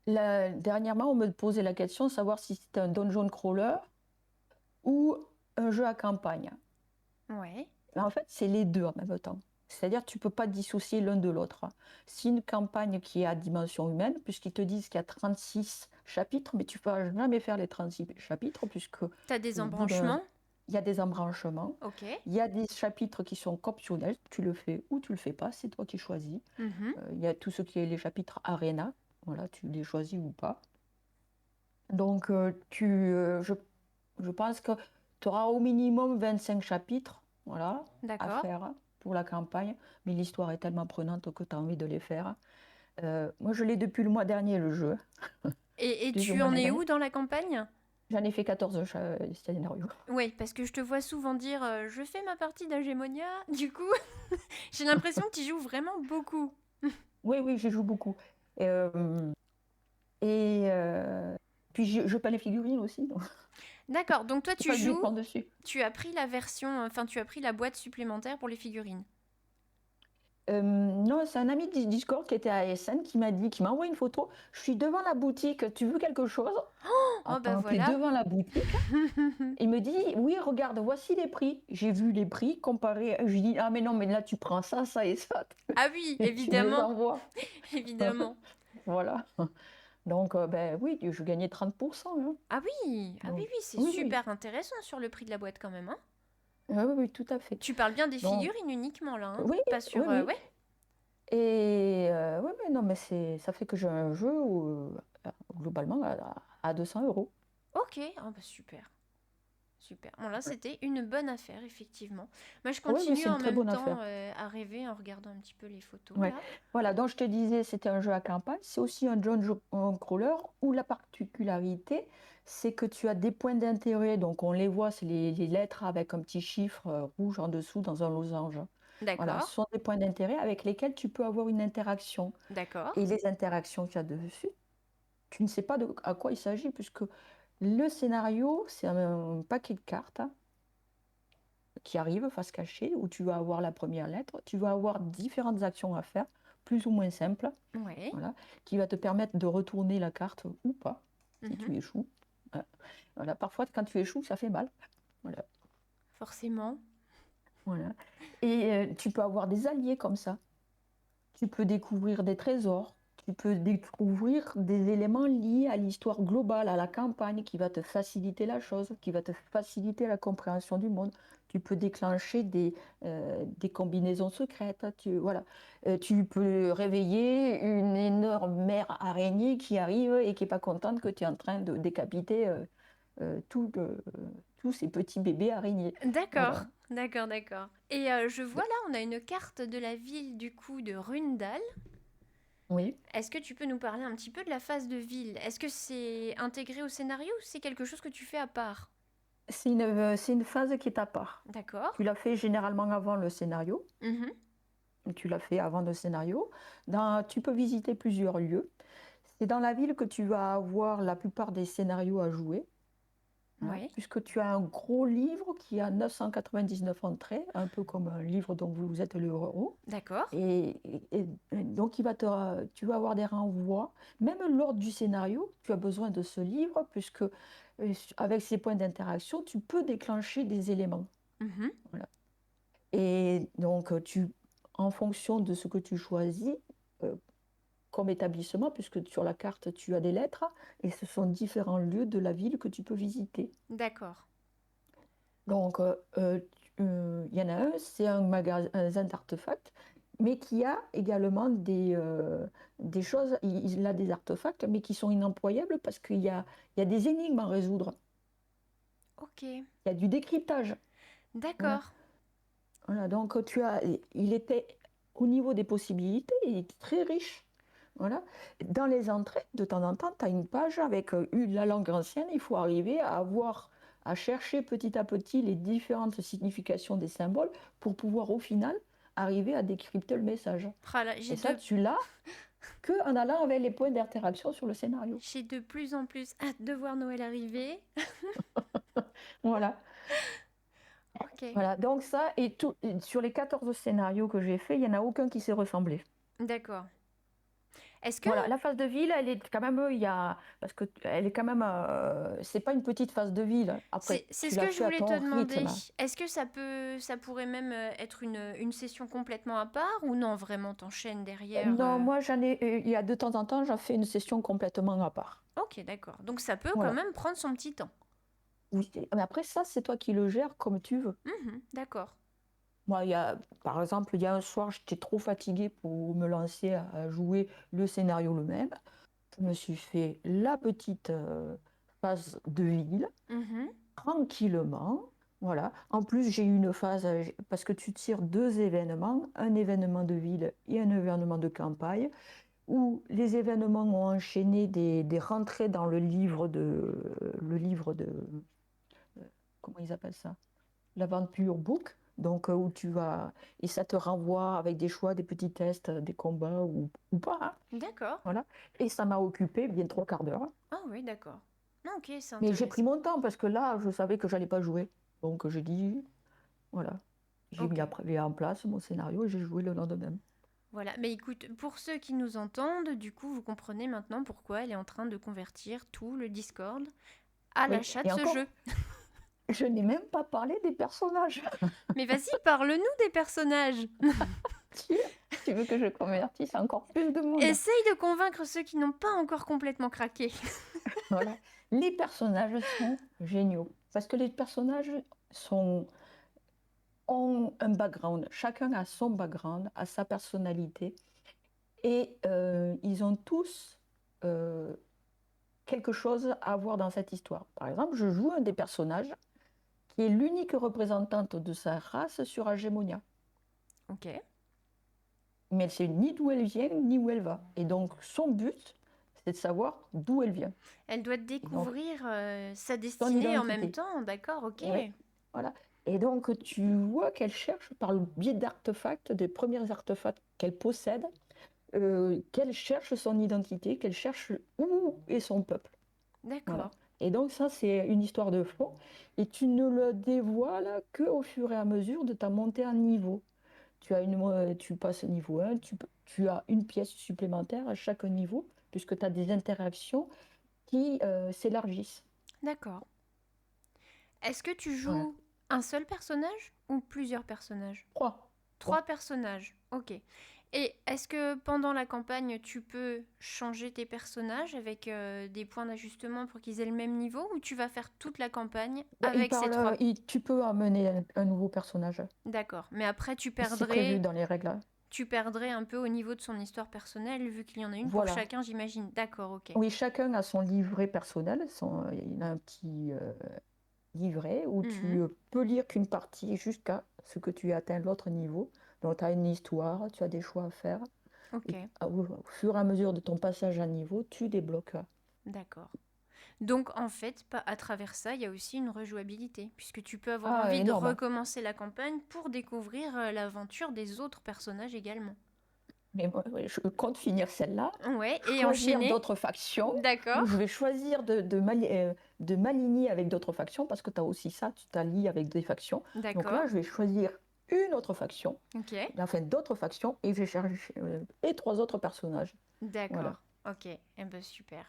Dernièrement, on me posait la question de savoir si c'était un dungeon crawler ou un jeu à campagne. Ouais. En fait, c'est les deux en même temps. C'est-à-dire que tu ne peux pas dissocier l'un de l'autre. C'est une campagne qui est à dimension humaine, puisqu'ils te disent qu'il y a 36 chapitres, mais tu ne peux jamais faire les 36 chapitres, puisque T'as des au bout d'un... embranchements? Il y a des embranchements. Ok. Il y a des chapitres qui sont optionnels. Tu le fais ou tu le fais pas, c'est toi qui choisis. Mhm. Il y a tout ce qui est les chapitres Arena. Voilà, tu les choisis ou pas. Donc, je pense que tu auras au minimum 25 chapitres, voilà, à D'accord. faire pour la campagne, mais l'histoire est tellement prenante que tu as envie de les faire. Moi, je l'ai depuis le mois dernier, le jeu. Et Depuis le tu mois en es dernier. où dans la campagne? J'en ai fait 14 scénarios. Oui, parce que je te vois souvent dire je fais ma partie d'Agémonia. Du coup, j'ai l'impression que tu joues vraiment beaucoup. Oui, oui, j'y joue beaucoup. Euh, et puis, je peins les figurines aussi, donc D'accord, donc toi c'est tu pas joues, uniquement dessus. tu as pris la version, enfin tu as pris la boîte supplémentaire pour les figurines. Non, c'est un ami de Discord qui était à Essen qui m'a envoyé une photo. Je suis devant la boutique, tu veux quelque chose? Oh bah Attends, tu es voilà. devant la boutique. Il me dit, oui, regarde, voici les prix. J'ai vu les prix comparés. Je lui dis, ah mais non, mais là tu prends ça, ça et ça. Ah oui, Et tu me les évidemment, envoies. évidemment. Voilà. Donc, ben oui, je gagnais 30%, hein. Ah oui, ah oui, Donc, oui, c'est oui, oui. super intéressant sur le prix de la boîte quand même, hein. Oui, oui, oui, tout à fait. Tu parles bien des Donc, figurines uniquement là, hein. oui, Pas oui, sur, oui. ouais. Et oui, oui, non, mais ça fait que j'ai un jeu globalement à 200 €. Ok, oh bah super. Super. Bon, là, c'était une bonne affaire, effectivement. Moi, je Oui, oui, continue c'est une en très même bonne temps affaire. à rêver en regardant un petit peu les photos, Ouais. là. Voilà, donc je te disais, c'était un jeu à campagne, c'est aussi un dungeon crawler où la particularité, c'est que tu as des points d'intérêt, donc on les voit, c'est les lettres avec un petit chiffre rouge en dessous dans un losange. Voilà, D'accord, ce sont des points d'intérêt avec lesquels tu peux avoir une interaction. d'accord, Et les interactions qu'il y a dessus, tu ne sais pas à quoi il s'agit, puisque le scénario, c'est un paquet de cartes qui arrive face cachée, où tu vas avoir la première lettre, tu vas avoir différentes actions à faire plus ou moins simple, Ouais. voilà, qui va te permettre de retourner la carte ou pas, si tu Mhm. échoues. Voilà, parfois, quand tu échoues, ça fait mal. Voilà, Forcément. voilà. Et tu peux avoir des alliés comme ça. Tu peux découvrir des trésors, tu peux découvrir des éléments liés à l'histoire globale, à la campagne, qui va te faciliter la chose, qui va te faciliter la compréhension du monde. Tu peux déclencher des combinaisons secrètes. Voilà. Tu peux réveiller une énorme mère araignée qui arrive et qui n'est pas contente que tu es en train de décapiter tous ces petits bébés araignées. Voilà. D'accord, d'accord, d'accord. Et je vois là, on a une carte de la ville du coup de Rundal. Oui. Est-ce que tu peux nous parler un petit peu de la phase de ville? Est-ce que c'est intégré au scénario ou c'est quelque chose que tu fais à part? C'est une phase qui est à part. D'accord. Tu l'as fait généralement avant le scénario. Mhm. Tu l'as fait avant le scénario. Tu peux visiter plusieurs lieux. C'est dans la ville que tu vas avoir la plupart des scénarios à jouer, hein, Oui, puisque tu as un gros livre qui a 999 entrées, un peu comme un livre dont vous êtes le héros. d'accord. Et donc, tu vas avoir des renvois. Même lors du scénario, tu as besoin de ce livre, puisque avec ces points d'interaction, tu peux déclencher des éléments. Mhm. Voilà. Et donc, en fonction de ce que tu choisis euh, comme établissement, puisque sur la carte, tu as des lettres, et ce sont différents lieux de la ville que tu peux visiter. D'accord. Donc, il y en a un, c'est un magasin d'artefacts, mais qui a également des choses, il a des artefacts, mais qui sont inemployables parce qu'il y a des énigmes à résoudre. Ok. Il y a du décryptage. Voilà. D'accord. Voilà, donc il était au niveau des possibilités, il est très riche. Voilà. Dans les entrées, de temps en temps, tu as une page avec la langue ancienne, il faut arriver à chercher petit à petit les différentes significations des symboles pour pouvoir au final arriver à décrypter le message. Ah là, Et ça, tu l'as qu'en allant avec les points d'interaction sur le scénario. j'ai de plus en plus hâte de voir Noël arriver. Voilà. Ok. Voilà. Donc ça, et sur les 14 scénarios que j'ai faits, il n'y en a aucun qui s'est ressemblé. D'accord. Est-ce que Voilà, la phase de ville, elle est quand même, parce que elle est quand même, c'est pas une petite phase de ville. Après, c'est tu ce l'as que je fait à voulais te ton demander. rythme. Est-ce que ça pourrait même être une session complètement à part ou non, vraiment t'enchaînes derrière Non, moi il y a de temps en temps, j'en fais une session complètement à part. Ok, d'accord. Donc ça peut quand Voilà. même prendre son petit temps. Oui, mais après ça, c'est toi qui le gères comme tu veux. Mhm, d'accord. Moi, par exemple, il y a un soir, j'étais trop fatiguée pour me lancer à jouer le scénario le même. Je me suis fait la petite phase de ville. Mhm, Tranquillement. Voilà. En plus, j'ai eu une phase, parce que tu tires deux événements, un événement de ville et un événement de campagne, où les événements ont enchaîné des rentrées dans le livre de, comment ils appellent ça? L'aventure book. Donc, où tu vas, et ça te renvoie avec des choix, des petits tests, des combats ou pas, hein. d'accord. Voilà. Et ça m'a occupé bien 3 quarts d'heure. Ah oui, d'accord. Ah, ok, c'est Mais j'ai pris intéressant. mon temps parce que là, je savais que j'allais pas jouer. Donc, j'ai dit, voilà. J'ai Ok. mis après en place mon scénario et j'ai joué le lendemain. Voilà. Mais écoute, pour ceux qui nous entendent, du coup, vous comprenez maintenant pourquoi elle est en train de convertir tout le Discord à Oui, l'achat de et ce jeu. encore, je n'ai même pas parlé des personnages. Mais vas-y, parle-nous des personnages. Tu, tu veux que je convertisse encore plus de monde? Essaye de convaincre ceux qui n'ont pas encore complètement craqué. Voilà. Les personnages sont géniaux parce que les personnages sont, ont un background. Chacun a son background, a sa personnalité et ils ont tous euh, quelque chose à voir dans cette histoire. Par exemple, je joue un des personnages qui est l'unique représentante de sa race sur Agémonia. Ok. Mais elle ne sait ni d'où elle vient, ni où elle va. Et donc, son but, c'est de savoir d'où elle vient. Elle doit Et donc, découvrir sa son destinée en même identité. temps, d'accord, ok. Et oui, voilà. Et donc, tu vois qu'elle cherche, par le biais d'artefacts, des premiers artefacts qu'elle possède, qu'elle cherche son identité, qu'elle cherche où est son peuple. Voilà. D'accord. Et donc, ça, c'est une histoire de fond. Et tu ne le dévoiles qu'au fur et à mesure de ta montée en niveau. Tu passes au niveau 1, tu as une pièce supplémentaire à chaque niveau, puisque tu as des interactions qui s'élargissent. D'accord. Est-ce que tu Voilà. joues un seul personnage ou plusieurs personnages? 3. Trois personnages, ok. Et est-ce que pendant la campagne, tu peux changer tes personnages avec des points d'ajustement pour qu'ils aient le même niveau ou tu vas faire toute la campagne avec ces trois? Tu peux amener un nouveau personnage. D'accord. Mais après, C'est prévu dans les règles. tu perdrais un peu au niveau de son histoire personnelle vu qu'il y en a une pour Voilà. chacun, j'imagine. D'accord, ok. Oui, chacun a son livret personnel. Il a un petit livret où Mhm. tu peux lire qu'une partie jusqu'à ce que tu aies atteint l'autre niveau. Donc, tu as une histoire, tu as des choix à faire. Ok, Et au fur et à mesure de ton passage à niveau, tu débloques. d'accord. Donc en fait, à travers ça, il y a aussi une rejouabilité, puisque tu peux avoir Ah, envie de énorme. recommencer la campagne pour découvrir l'aventure des autres personnages également. Mais moi, ouais, je compte finir celle-là, Ouais, et choisir enchaîner. d'autres factions. D'accord. Je vais choisir de m'aligner avec d'autres factions parce que tu as aussi ça, tu t'allies avec des factions. Donc D'accord. là, je vais choisir une autre faction, Ok. enfin d'autres factions, et je vais chercher et 3 autres personnages. Voilà, D'accord. Ok. Eh ben super.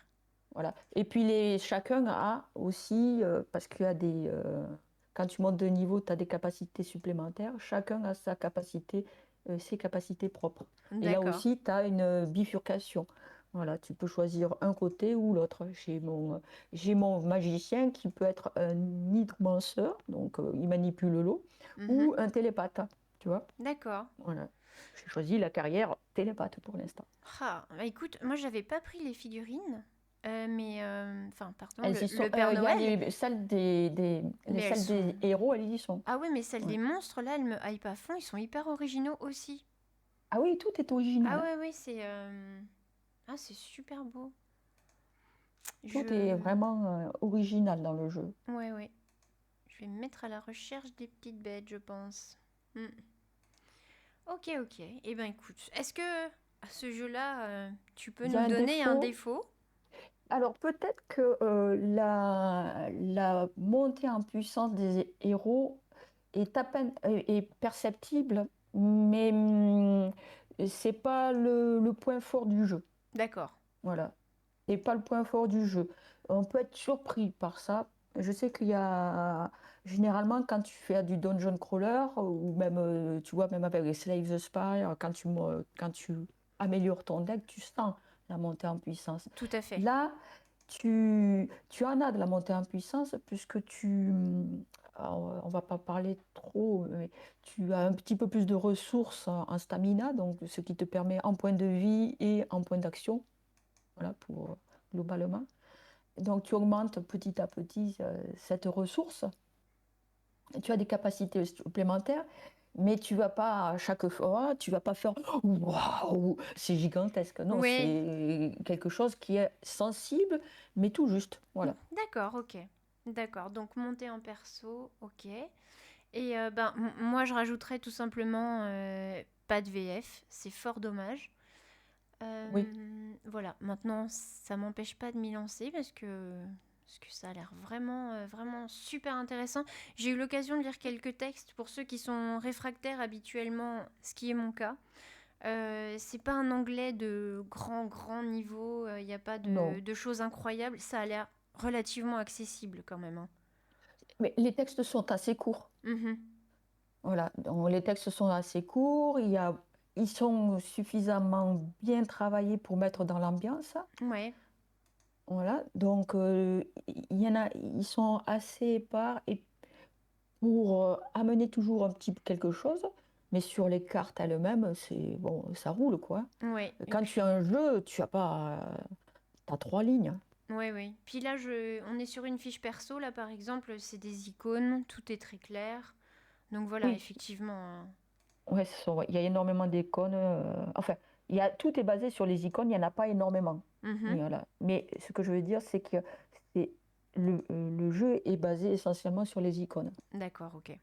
voilà. Et puis chacun a aussi, parce qu'il y a quand tu montes de niveau, tu as des capacités supplémentaires. Chacun a ses capacités propres. Et là D'accord. aussi, tu as une bifurcation. Voilà, tu peux choisir un côté ou l'autre. J'ai mon magicien qui peut être un hydromanceur, donc il manipule l'eau, Mhm. ou un télépathe, tu vois. D'accord. Voilà. J'ai choisi la carrière télépathe pour l'instant. Ah, bah écoute, moi j'avais pas pris les figurines, mais enfin, pardon, Elles y le sont. Père Il y a Noël, les salles les mais elles salles sont. des héros, elles y sont. Ah ouais, mais celles Ouais. des monstres là, elles me hype à fond, ils sont hyper originaux aussi. Ah oui, tout est Ah original, hein. ouais, ouais, c'est. Ah, c'est super beau. Tout est Je. vraiment original dans le jeu. Ouais, ouais. Je vais me mettre à la recherche des petites bêtes, je pense. Hmm. Ok, ok. Eh ben écoute, est-ce que à ce jeu-là, tu peux Il y a nous un donner un défaut. défaut? Alors peut-être que la montée en puissance des héros est à peine est perceptible, mais c'est pas le point fort du jeu. D'accord. Voilà. C'est pas le point fort du jeu. On peut être surpris par ça. Je sais qu'il y a généralement quand tu fais du dungeon crawler ou même tu vois même avec les Slay the Spire, quand tu améliores ton deck, tu sens la montée en puissance. Tout à fait. Là, tu en as de la montée en puissance puisque alors, on va pas parler trop, mais tu as un petit peu plus de ressources en stamina, donc ce qui te permet en point de vie et en point d'action, voilà, pour globalement. Donc tu augmentes petit à petit cette ressource. Tu as des capacités supplémentaires, mais tu vas pas à chaque fois, tu vas pas faire waouh, c'est gigantesque. Non, Ouais. c'est quelque chose qui est sensible, mais tout juste. Voilà. D'accord, ok. D'accord. Donc monter en perso, ok. Et ben moi je rajouterais tout simplement pas de VF, c'est fort dommage. Oui. Voilà, maintenant ça m'empêche pas de m'y lancer parce que ça a l'air vraiment, vraiment super intéressant. J'ai eu l'occasion de lire quelques textes pour ceux qui sont réfractaires habituellement, ce qui est mon cas. C'est pas un anglais de grand, grand niveau, il n'y a pas de, Non. de choses incroyables, ça a l'air relativement accessible quand même, hein. Mais les textes sont assez courts. Mhm. Voilà. Donc, les textes sont assez courts. Ils sont suffisamment bien travaillés pour mettre dans l'ambiance. Ouais, Voilà. Donc, ils sont assez épars et pour amener toujours un petit quelque chose, mais sur les cartes elles-mêmes, c'est bon, ça roule quoi. ouais. Et Quand tu as puis, un jeu, tu as pas, t'as 3 lignes. ouais, ouais. Puis là, on est sur une fiche perso, là par exemple, c'est des icônes, tout est très clair. Donc voilà, Oui, effectivement, ouais, il y a énormément d'icônes. Enfin, tout est basé sur les icônes, il n'y en a pas énormément. mhm. Voilà. Mais ce que je veux dire, c'est que c'est, le jeu est basé essentiellement sur les icônes. D'accord, ok.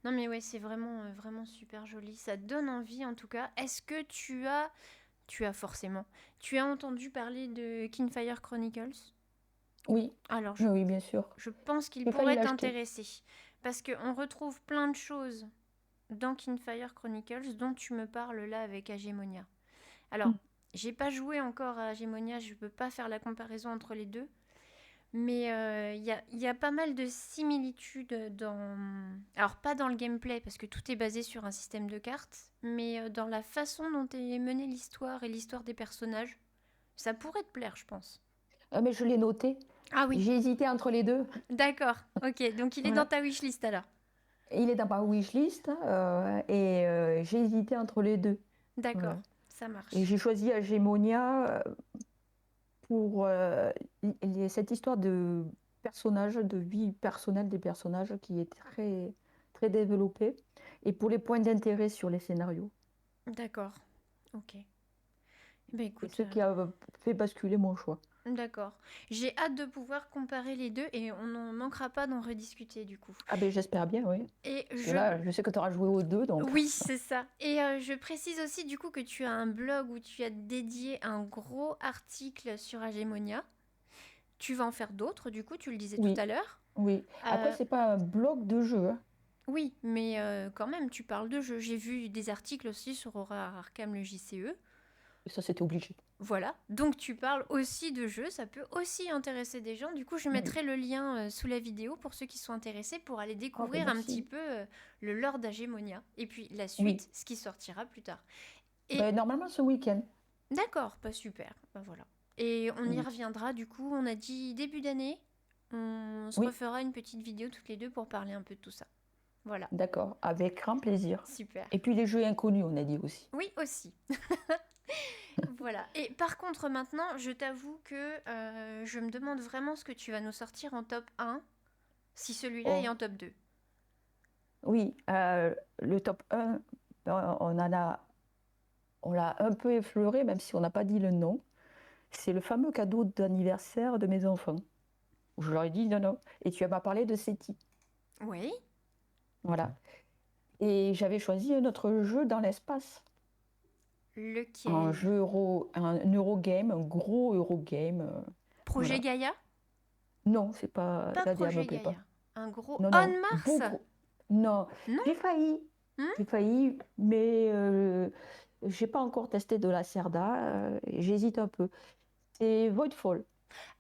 Non mais ouais, c'est vraiment, vraiment super joli. Ça donne envie en tout cas. Est-ce que tu as forcément, tu as entendu parler de Kinfire Chronicles? Oui, Alors, oui, oui, bien sûr. je pense qu'il J'ai failli pourrait l'acheter. t'intéresser. Parce qu'on retrouve plein de choses. dans Kinfire Chronicles dont tu me parles là avec Agemonia. Alors, j'ai pas joué encore à Agemonia, je peux pas faire la comparaison entre les deux, mais il y a pas mal de similitudes dans... Alors, pas dans le gameplay, parce que tout est basé sur un système de cartes, mais dans la façon dont est menée l'histoire et l'histoire des personnages. Ça pourrait te plaire, je pense. Mais je l'ai noté. Ah oui, J'ai hésité entre les deux. d'accord, ok, donc il est dans Voilà. ta wishlist alors. Il est dans ma wishlist et j'ai hésité entre les deux. D'accord, Voilà. ça Et marche. j'ai choisi Agemonia pour cette histoire de personnages, de vie personnelle des personnages qui est très, très développée et pour les points d'intérêt sur les scénarios. D'accord, ok. Ben C'est écoute, ce qui a fait basculer mon choix. d'accord. J'ai hâte de pouvoir comparer les deux et on n'en manquera pas d'en rediscuter du coup. Ah ben j'espère bien, oui. Et Parce que là, je sais que tu auras joué aux deux, donc... Oui, c'est ça. Et je précise aussi du coup que tu as un blog où tu as dédié un gros article sur Agemonia. Tu vas en faire d'autres, du coup, tu le disais tout Oui, à l'heure. oui. Après, Euh, c'est pas un bloc de jeu, hein. oui, mais quand même, tu parles de jeux. J'ai vu des articles aussi sur Horror Arkham, le JCE. Ça, c'était obligé. Voilà, donc tu parles aussi de jeux, ça peut aussi intéresser des gens. Du coup, je Oui. mettrai le lien sous la vidéo pour ceux qui sont intéressés pour aller Ah ben découvrir un petit merci. peu le lore d'Agemonia et puis la Oui. suite, ce qui sortira plus tard. Et Ben, normalement, ce week-end. d'accord, pas super, bah voilà. Et on y Mm. reviendra du coup, on a dit début d'année, on se Oui, refera une petite vidéo toutes les deux pour parler un peu de tout ça. Voilà, d'accord. Avec grand plaisir. super. Et puis les jeux inconnus, on a dit aussi. Oui, aussi. Voilà. Et par contre, maintenant, je t'avoue que je me demande vraiment ce que tu vas nous sortir en top 1, si celui-là est Oh, en top 2. oui, le top 1, on l'a un peu effleuré, même si on n'a pas dit le nom. C'est le fameux cadeau d'anniversaire de mes enfants. Je leur ai dit non, non. Et tu m'as parlé de SETI. Oui. Voilà. Et j'avais choisi un autre jeu dans l'espace. Lequel? Un Eurogame, un gros Eurogame. Projet Voilà. Gaïa? Non, c'est pas. Pas La DA me Projet plaît pas. Gaïa. Un gros Non, On non, Mars? beaucoup. Non, Non? j'ai failli. Hmm. J'ai failli, mais j'ai pas encore testé de la Cerda. J'hésite un peu. C'est Voidfall.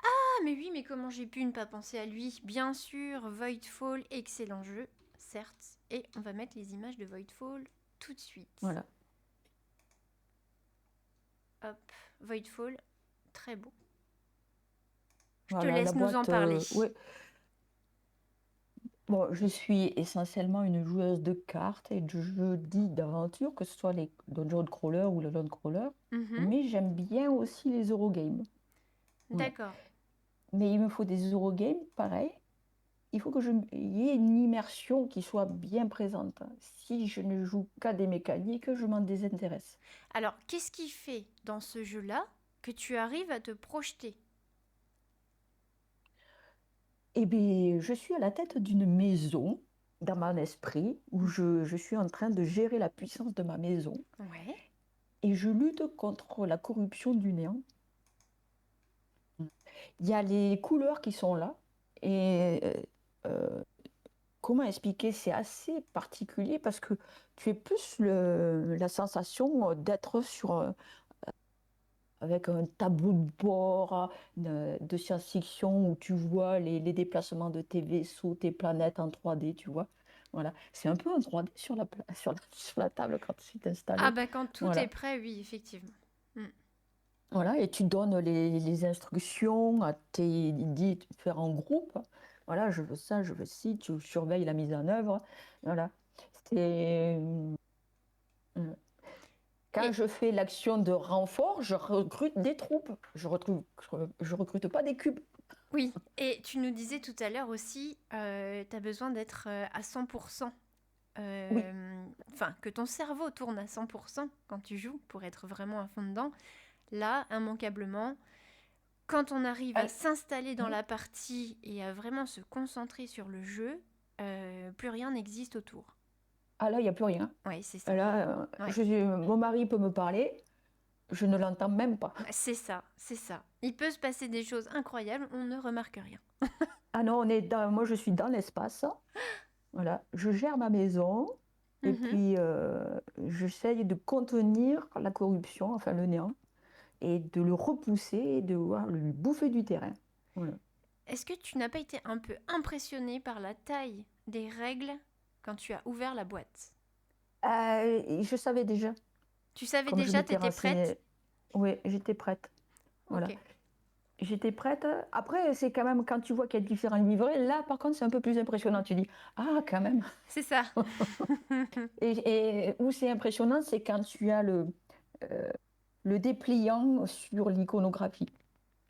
Ah, mais oui, mais comment j'ai pu ne pas penser à lui? Bien sûr, Voidfall, excellent jeu, certes. Et on va mettre les images de Voidfall tout de suite. Voilà. Hop, Voidfall, très beau. Je te Voilà, la laisse nous en boîte. parler. Ouais. Bon, je suis essentiellement une joueuse de cartes et de jeux dits d'aventure, que ce soit les dungeon crawler ou le lone crawler, Mhm. mais j'aime bien aussi les Eurogames. Voilà. D'accord. Mais il me faut des Eurogames, pareil. Il faut que il y ait une immersion qui soit bien présente. Si je ne joue qu'à des mécaniques, je m'en désintéresse. Alors, qu'est-ce qui fait dans ce jeu-là que tu arrives à te projeter? Eh bien, je suis à la tête d'une maison dans mon esprit où je suis en train de gérer la puissance de ma maison Ouais. et je lutte contre la corruption du néant. Il y a les couleurs qui sont là et comment expliquer? C'est assez particulier parce que tu es plus la sensation d'être avec un tableau de bord de science-fiction où tu vois les déplacements de tes vaisseaux, tes planètes en 3D, tu vois. Voilà. C'est un peu en 3D sur la table quand tu t'es Ah installé. bah quand tout est Voilà. prêt, oui, effectivement. Mm. Voilà. Et tu donnes les instructions à tes différents groupes. Voilà, je veux ça, je veux ci, tu surveilles la mise en œuvre. Voilà. C'est. Quand Et, je fais l'action de renfort, je recrute des troupes. Je recrute pas des cubes. oui, et tu nous disais tout à l'heure aussi, tu as besoin d'être à 100%. Oui. Enfin, que ton cerveau tourne à 100% quand tu joues pour être vraiment à fond dedans. Là, immanquablement, quand on arrive à Ah, s'installer dans oui. la partie et à vraiment se concentrer sur le jeu, plus rien n'existe autour. Ah, là, il n'y a plus rien. Oui, c'est ça. Là, Ouais. mon mari peut me parler, je ne l'entends même pas. C'est ça, c'est ça. Il peut se passer des choses incroyables, on ne remarque rien. Ah non, moi je suis dans l'espace. Voilà, je gère ma maison. Et Mhm. puis, j'essaye de contenir la corruption, enfin le néant, et de le repousser et de voir lui bouffer du terrain. Voilà. Est-ce que tu n'as pas été un peu impressionné par la taille des règles quand tu as ouvert la boîte? Je savais déjà, Tu savais comme je déjà, m'étais t'étais prête? renseignée. Oui, j'étais prête. Ok, Voilà. J'étais prête. Après, c'est quand même quand tu vois qu'il y a différents livrets, là par contre c'est un peu plus impressionnant. Tu dis, ah quand même. c'est ça. Et où c'est impressionnant, c'est quand tu as euh, le dépliant sur l'iconographie.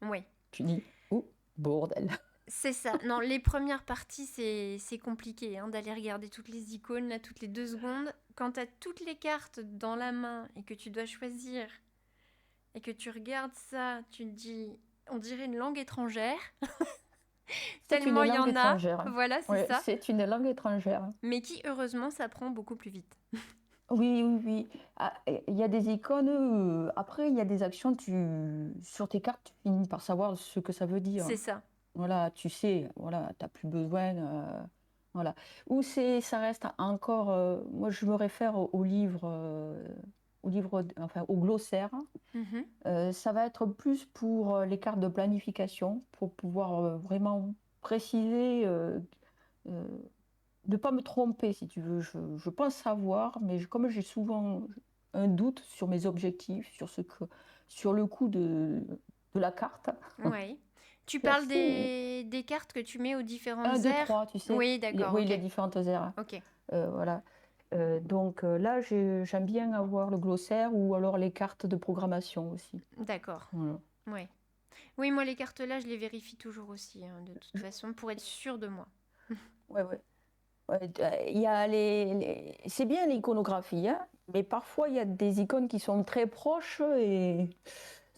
Oui, Tu dis, oh, bordel. c'est ça. Non, les premières parties, c'est compliqué hein, d'aller regarder toutes les icônes, là, toutes les 2 secondes. Quand tu as toutes les cartes dans la main et que tu dois choisir et que tu regardes ça, tu te dis, on dirait une langue étrangère, C'est une tellement il y langue en a. étrangère. Voilà, c'est Oui, ça. c'est une langue étrangère. Mais qui, heureusement, s'apprend beaucoup plus vite. Oui, oui, oui. Ah, il y a des icônes, après, il y a des actions, sur tes cartes, tu finis par savoir ce que ça veut dire. C'est ça. Voilà, tu sais, voilà, t'as plus besoin, voilà. Ou ça reste encore, moi je me réfère enfin au glossaire. Mhm. Ça va être plus pour les cartes de planification, pour pouvoir vraiment préciser, euh, ne pas me tromper si tu veux. Je pense savoir, mais comme j'ai souvent un doute sur mes objectifs, sur le coût de la carte, Ouais. Tu c'est parles assez. des cartes que tu mets aux 1, différentes 2, aires? 3, tu sais. Oui, d'accord, Oui, ok. les différentes aires. Ok, Voilà. Donc là, j'aime bien avoir le glossaire ou alors les cartes de programmation aussi. d'accord. Voilà. Ouais. Oui, moi, les cartes là, je les vérifie toujours aussi, hein, de toute façon, pour être sûre de moi. Ouais, ouais. Ouais, il y a c'est bien l'iconographie, hein, mais parfois il y a des icônes qui sont très proches et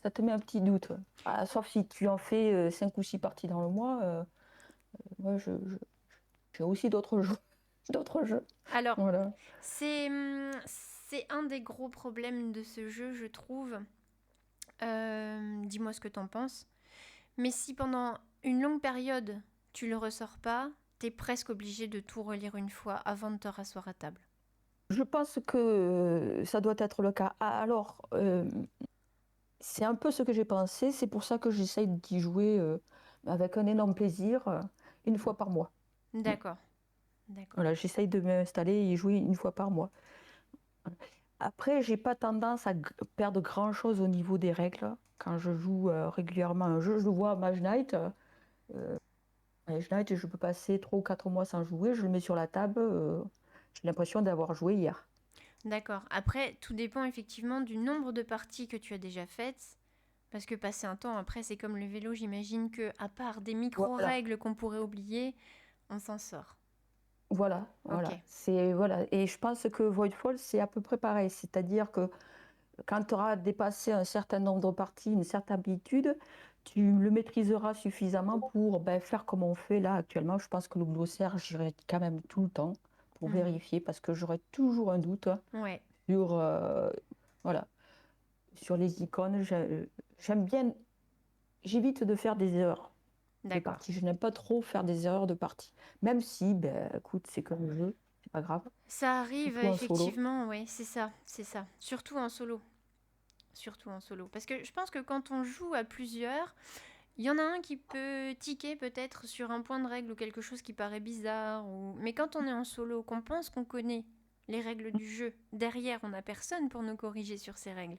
ça te met un petit doute. Ah, sauf si tu en fais 5 ou 6 parties dans le mois. Moi, j'ai aussi d'autres jeux. D'autres jeux. Alors, Voilà. c'est un des gros problèmes de ce jeu, je trouve. Dis-moi ce que t'en penses. Mais si pendant une longue période, tu le ressors pas, t'es presque obligé de tout relire une fois avant de te rasseoir à table. Je pense que ça doit être le cas. Ah, alors, c'est un peu ce que j'ai pensé. C'est pour ça que j'essaye d'y jouer avec un énorme plaisir, une fois par mois. Mm. D'accord, d'accord. Voilà, j'essaye de m'installer et y jouer une fois par mois. Après, j'ai pas tendance à perdre grand-chose au niveau des règles. Quand je joue régulièrement un jeu, je le vois à Mage Knight. Mage Knight, je peux passer 3 ou 4 mois sans jouer. Je le mets sur la table. J'ai l'impression d'avoir joué hier. D'accord. Après, tout dépend effectivement du nombre de parties que tu as déjà faites. Parce que passer un temps après, c'est comme le vélo, j'imagine que, à part des Voilà, micro-règles qu'on pourrait oublier, on s'en sort. voilà, Ok. voilà. Voilà. Et je pense que Voidfall, c'est à peu près pareil. C'est-à-dire que quand tu auras dépassé un certain nombre de parties, une certaine habitude, tu le maîtriseras suffisamment pour faire comme on fait là actuellement. Je pense que le glossaire, j'irai quand même tout le temps pour Mhm. vérifier parce que j'aurai toujours un doute Ouais, sur, voilà, sur les icônes. J'aime bien, j'évite de faire des erreurs de d'accord. partie. Je n'aime pas trop faire des erreurs de partie. Même si, écoute, c'est comme le jeu, c'est pas grave, Ça arrive, surtout en solo. effectivement, ouais, c'est ça, c'est ça. Surtout en solo. Surtout en solo. Parce que je pense que quand on joue à plusieurs, il y en a un qui peut tiquer peut-être sur un point de règle ou quelque chose qui paraît bizarre. Mais quand on est en solo, qu'on pense qu'on connaît les règles du jeu, derrière, on n'a personne pour nous corriger sur ces règles.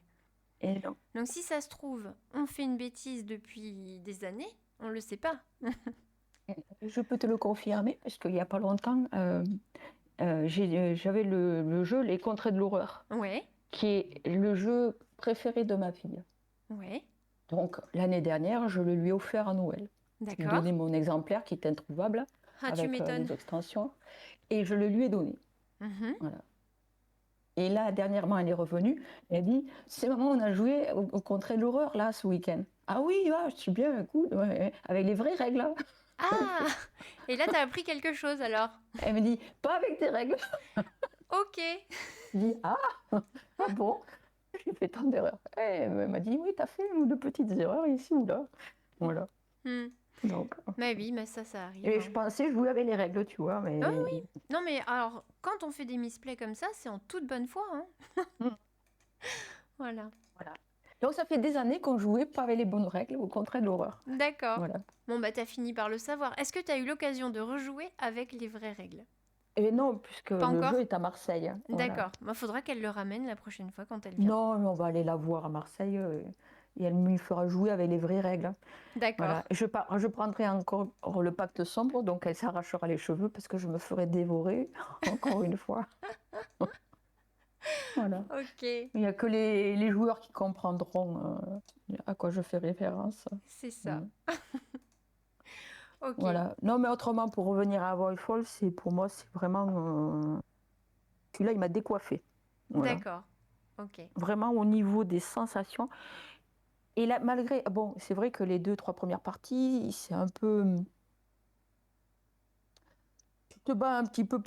Et non. Donc si ça se trouve, on fait une bêtise depuis des années, on le sait pas. Je peux te le confirmer parce qu'il n'y a pas longtemps, j'avais le jeu Les Contrées de l'horreur, Ouais, qui est le jeu préféré de ma fille. ouais, Donc l'année dernière, je le lui ai offert à Noël. Je lui ai d'accord. donné mon exemplaire qui est introuvable Ah, tu avec m'étonnes. les extensions et je le lui ai donné. Mhm. Voilà. Et là, dernièrement, elle est revenue. Elle dit, c'est maman, on a joué au Contrées de l'horreur là ce week-end. Ah oui, je suis bien, cool, ouais, ouais, avec les vraies règles, hein. Ah. Et là, t'as appris quelque chose alors. Elle me dit, pas avec tes règles. Ok. Je dis, ah bon, j'ai fait tant d'erreurs. Et elle m'a dit, oui, t'as fait une ou deux petites erreurs ici ou là. Voilà. Hmm. Donc, Mais oui, mais ça arrive, et je hein. pensais jouer avec les règles, tu vois, Ah mais oui. Non, mais alors, quand on fait des misplays comme ça, c'est en toute bonne foi, hein. Mm, Voilà. voilà. Donc ça fait des années qu'on jouait pas avec les bonnes règles, au contraire de l'horreur. D'accord. Voilà. Bon, bah, t'as fini par le savoir. Est-ce que t'as eu l'occasion de rejouer avec les vraies règles? Et non, puisque Pas le jeu encore? est à Marseille. Voilà. D'accord. Bah, faudra qu'elle le ramène la prochaine fois quand elle vient. Non, mais on va aller la voir à Marseille et elle me fera jouer avec les vraies règles. D'accord. Voilà. Et je prendrai encore le pacte sombre, donc elle s'arrachera les cheveux parce que je me ferai dévorer, encore une fois. Voilà. Ok, Il n'y a que les joueurs qui comprendront à quoi je fais référence. c'est ça. Mm. Ok, Voilà. Non, mais autrement, pour revenir à Voidfall, pour moi, c'est vraiment. Celui-là, il m'a décoiffé. Voilà. d'accord. Ok. Vraiment au niveau des sensations. Et là, malgré. Bon, c'est vrai que les 2, 3 premières parties, c'est un peu. Tu te bats un petit peu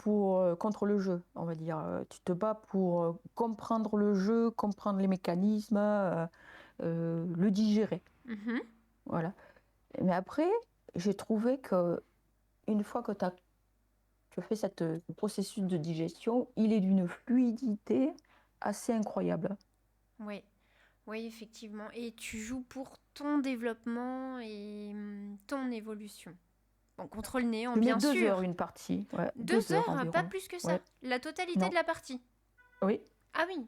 contre le jeu, on va dire. Tu te bats pour comprendre le jeu, comprendre les mécanismes, le digérer. Mhm. Voilà. Mais après, j'ai trouvé que une fois que tu fais ce processus de digestion, il est d'une fluidité assez incroyable. Oui, oui, effectivement. Et tu joues pour ton développement et ton évolution. Bon, contre le néant, Je mets bien 2 heures sûr. une partie, ouais, deux Deux heures heures, pas environ. plus que ça. Ouais, La totalité de non, la partie. oui, Ah oui,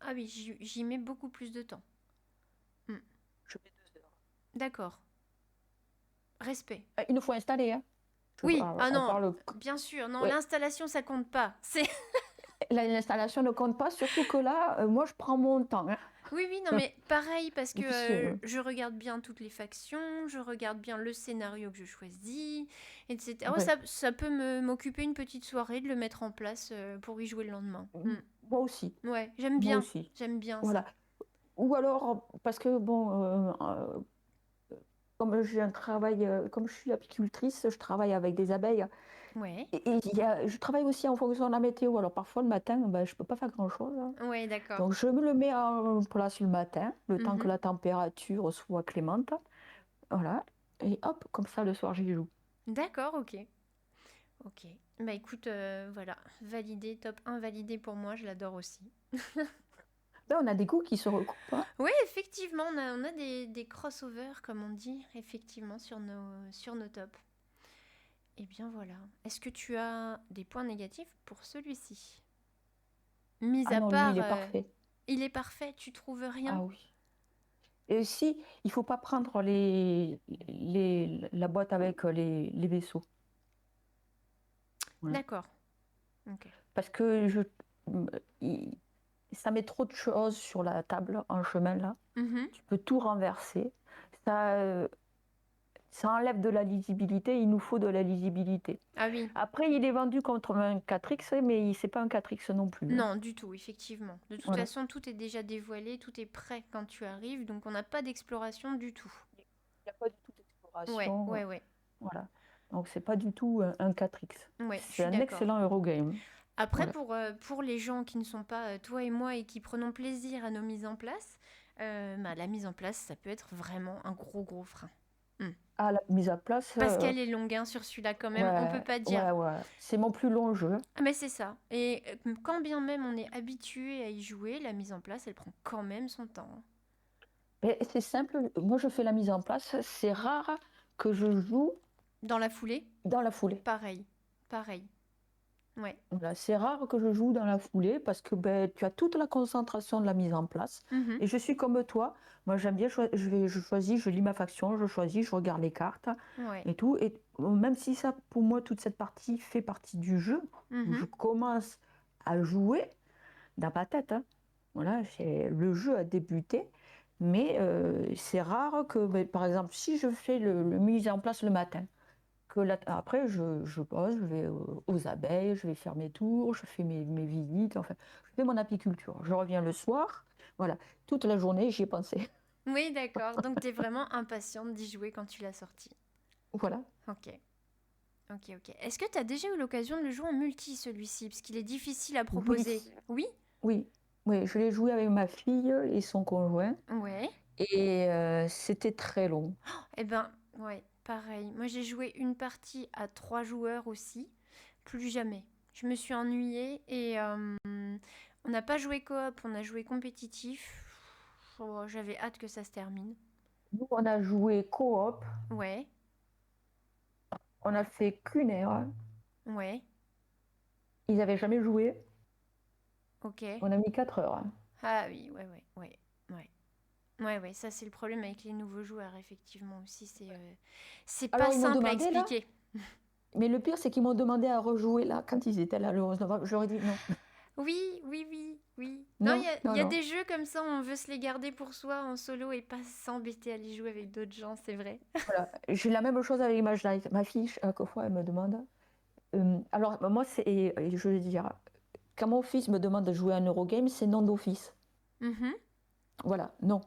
ah oui, j'y mets beaucoup plus de temps. Hmm. je mets 2 heures. D'accord. Respect. Une fois installé, hein. Oui, ah On non, parle, bien sûr. Non, ouais, l'installation, ça compte pas. C'est l'installation ne compte pas, surtout que là, moi, je prends mon temps, hein. Oui, oui, non, mais pareil, parce Et que puis, je regarde bien toutes les factions, je regarde bien le scénario que je choisis, etc. Ouais, ouais. ça peut m'occuper une petite soirée de le mettre en place pour y jouer le lendemain. Moi aussi, Ouais, moi aussi. j'aime bien ça. Voilà. Ou alors, parce que, bon, comme j'ai un travail, comme je suis apicultrice, je travaille avec des abeilles. Ouais, Et je travaille aussi en fonction de la météo. Alors parfois le matin, ben, je ne peux pas faire grand-chose, hein. ouais, d'accord. Donc je me le mets en place le matin, le temps que Mhm. la température soit clémente. Voilà. Et hop, comme ça le soir j'y joue. D'accord, ok. Ok. Bah écoute, voilà, validé, top 1 validé pour moi, je l'adore aussi. Ben, on a des goûts qui se recoupent, hein. Oui, effectivement, on a des crossovers, comme on dit, effectivement, sur nos tops. Et bien voilà. Est-ce que tu as des points négatifs pour celui-ci? Mis Ah à non, lui il part, est parfait. il est parfait, tu trouves rien? Ah oui. Et aussi, il faut pas prendre la boîte avec les vaisseaux. Voilà. D'accord. Ok. Parce que il- ça met trop de choses sur la table en chemin là. Mhm. Tu peux tout renverser. Ça, euh, Ça enlève de la lisibilité, il nous faut de la lisibilité. Ah oui. Après, il est vendu contre un 4X, mais c'est pas un 4X non plus, hein. Non, du tout, effectivement. De toute Voilà. façon, tout est déjà dévoilé, tout est prêt quand tu arrives, donc on n'a pas d'exploration du tout. Il n'y a pas du tout Ouais, d'exploration. ouais, ouais. Voilà. Donc, c'est pas du tout un 4X. Ouais, je C'est suis un d'accord. excellent Eurogame. Après, Voilà. pour les gens qui ne sont pas toi et moi et qui prenons plaisir à nos mises en place, bah, la mise en place, ça peut être vraiment un gros frein. Hmm. Ah, la mise à place, Parce qu'elle est longue hein, sur celui-là quand même, on peut ouais, pas dire. ouais, ouais. C'est mon plus long jeu. Ah mais c'est ça. Et quand bien même on est habitué à y jouer, la mise en place, elle prend quand même son temps, hein. Mais c'est simple, moi je fais la mise en place. C'est rare que je joue Dans la foulée, dans la foulée. pareil. Pareil. Ouais. Voilà, c'est rare que je joue dans la foulée parce que ben, tu as toute la concentration de la mise en place. Mhm. Et je suis comme toi. Moi, j'aime bien, je choisis, je lis ma faction, je choisis, je regarde les cartes Ouais. et tout. Et même si ça, pour moi, toute cette partie fait partie du jeu, où je Mhm. commence à jouer dans ma tête, hein. Voilà, le jeu a débuté. Mais c'est rare que, ben, par exemple, si je fais le mise en place le matin, après, je pose, je vais aux abeilles, je vais faire mes tours, je fais mes visites, enfin, je fais mon apiculture. Je reviens le soir, voilà, toute la journée, j'y ai pensé. Oui, d'accord. Donc t'es vraiment impatiente d'y jouer quand tu l'as sorti. Voilà. Ok. Ok, ok. Est-ce que tu as déjà eu l'occasion de le jouer en multi celui-ci? Parce qu'il est difficile à Oui, proposer. Oui? oui, oui, je l'ai joué avec ma fille et son conjoint, Ouais. et c'était très long. Eh ben, ouais. pareil. Moi, j'ai joué une partie à 3 joueurs aussi. Plus jamais. Je me suis ennuyée et on n'a pas joué coop, on a joué compétitif. Oh, j'avais hâte que ça se termine. Nous, on a joué coop, Ouais, on a fait qu'une heure. ouais, Ils n'avaient jamais joué, ok. on a mis 4 heures. Ah oui, ouais. Ouais, ça c'est le problème avec les nouveaux joueurs, effectivement aussi. C'est pas Alors, ils m'ont simple à demandé là, expliquer. mais le pire, c'est qu'ils m'ont demandé à rejouer là, quand ils étaient là le 11 novembre. J'aurais dit non, Oui. Non, non, il non, y a non. des jeux comme ça, on veut se les garder pour soi en solo et pas s'embêter à les jouer avec d'autres gens, c'est vrai. Voilà. J'ai la même chose avec Image Light. Ma fille, chaque fois, elle me demande. Alors, moi, je vais dire, quand mon fils me demande de jouer à un Eurogame, c'est non d'office. Mhm. Voilà, non,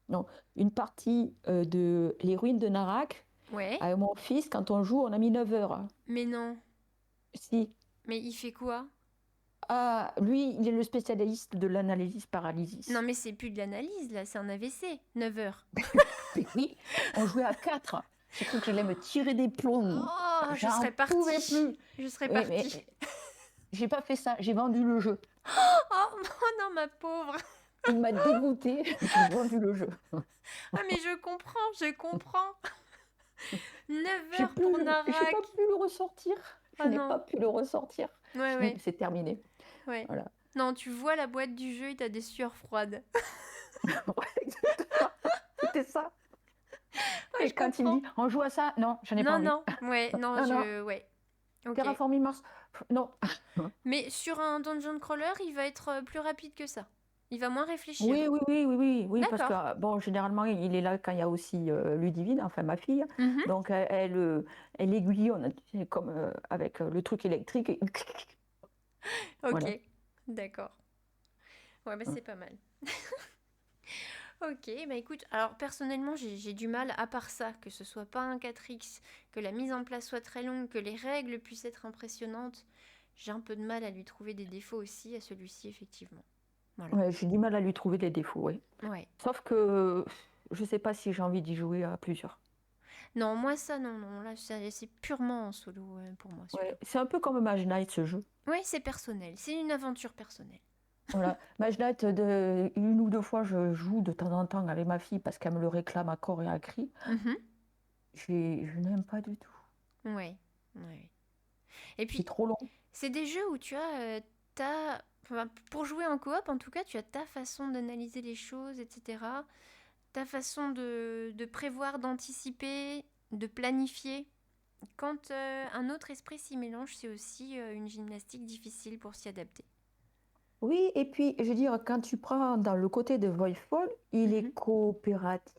non. Une partie de Les Ruines de Narak, Ouais, avec mon fils, quand on joue, on a mis 9 heures. mais non. Si. Mais il fait quoi? Ah, lui, il est le spécialiste de l'analysis Non, paralysis. mais c'est plus de l'analyse, là, c'est un AVC. 9 heures. Mais oui, on jouait à 4. J'ai cru qu'il allait me tirer des plombs. Oh, je J'en serais pouvais partie. plus. Je serais Oui, partie. j'ai pas fait ça, j'ai vendu le jeu. Oh, non, ma pauvre. Il m'a dégoûté, j'ai vendu le jeu. Ah, mais je comprends. 9 J'ai heures pour pas Narak. pu le ressortir. Je Oh n'ai pas non. pu le ressortir. Ouais. C'est terminé. Ouais. Voilà. Non, tu vois la boîte du jeu et t'as des sueurs froides. Ouais, exactement. C'était ça. Ouais, Et je quand il me comprends. dit on joue à ça, non, j'en ai pas envie. Non. Ouais, non, Non, non, Ouais. Ok. Terraforming Mars, non. Mais sur un dungeon crawler, il va être plus rapide que ça. Il va moins réfléchir. Oui, parce que D'accord. bon, généralement, il est là quand il y a aussi Ludivine, enfin ma fille. Mhm. Donc, elle aiguillonne, tu sais, comme avec le truc électrique. Voilà. Ok. D'accord. Ouais, bah c'est pas mal. Ok, bah écoute, alors personnellement j'ai du mal, à part ça, que ce soit pas un 4X, que la mise en place soit très longue, que les règles puissent être impressionnantes, j'ai un peu de mal à lui trouver des défauts aussi, à celui-ci effectivement. Voilà. Ouais, j'ai du mal à lui trouver des défauts, oui. Ouais. Sauf que je sais pas si j'ai envie d'y jouer à plusieurs. Non, moi ça, non, là c'est purement en solo pour moi celui-là. Ouais, c'est un peu comme Mage Knight, ce jeu. Ouais, c'est personnel, c'est une aventure personnelle. Voilà. Mage Knight, une ou deux fois, je joue de temps en temps avec ma fille parce qu'elle me le réclame à corps et à cri. Mhm. Je n'aime pas du tout. Ouais. Et C'est puis, trop long. c'est des jeux où tu as enfin, pour jouer en coop, en tout cas, tu as ta façon d'analyser les choses, etc. Ta façon de prévoir, d'anticiper, de planifier. Quand un autre esprit s'y mélange, c'est aussi une gymnastique difficile pour s'y adapter. Oui, et puis, je veux dire, quand tu prends dans le côté de Voidfall, il est Mhm. coopératif.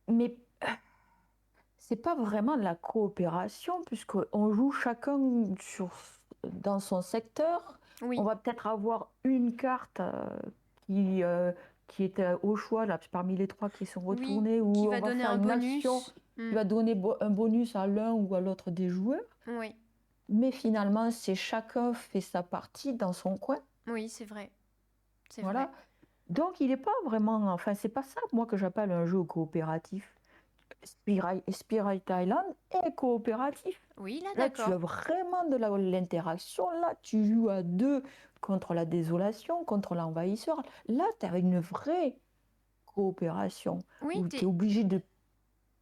Mais c'est pas vraiment de la coopération, puisqu'on joue chacun dans son secteur. On Oui, va peut-être avoir une carte qui, euh, qui est au choix là, parmi les trois qui sont oui, retournés, qui où on va va donner faire un une action bonus. qui Mm. va donner un bonus à l'un ou à l'autre des joueurs. Oui, Mais finalement, c'est chacun fait sa partie dans son coin. oui, c'est vrai. C'est vrai. Voilà. Donc, il n'est pas vraiment. Enfin, c'est pas ça, moi, que j'appelle un jeu coopératif. Spirit Island est coopératif. Oui, là, Là, tu as d'accord. vraiment de l'interaction. Là, tu joues à deux contre la désolation, contre l'envahisseur. Là, tu as une vraie coopération Oui, où tu es obligé de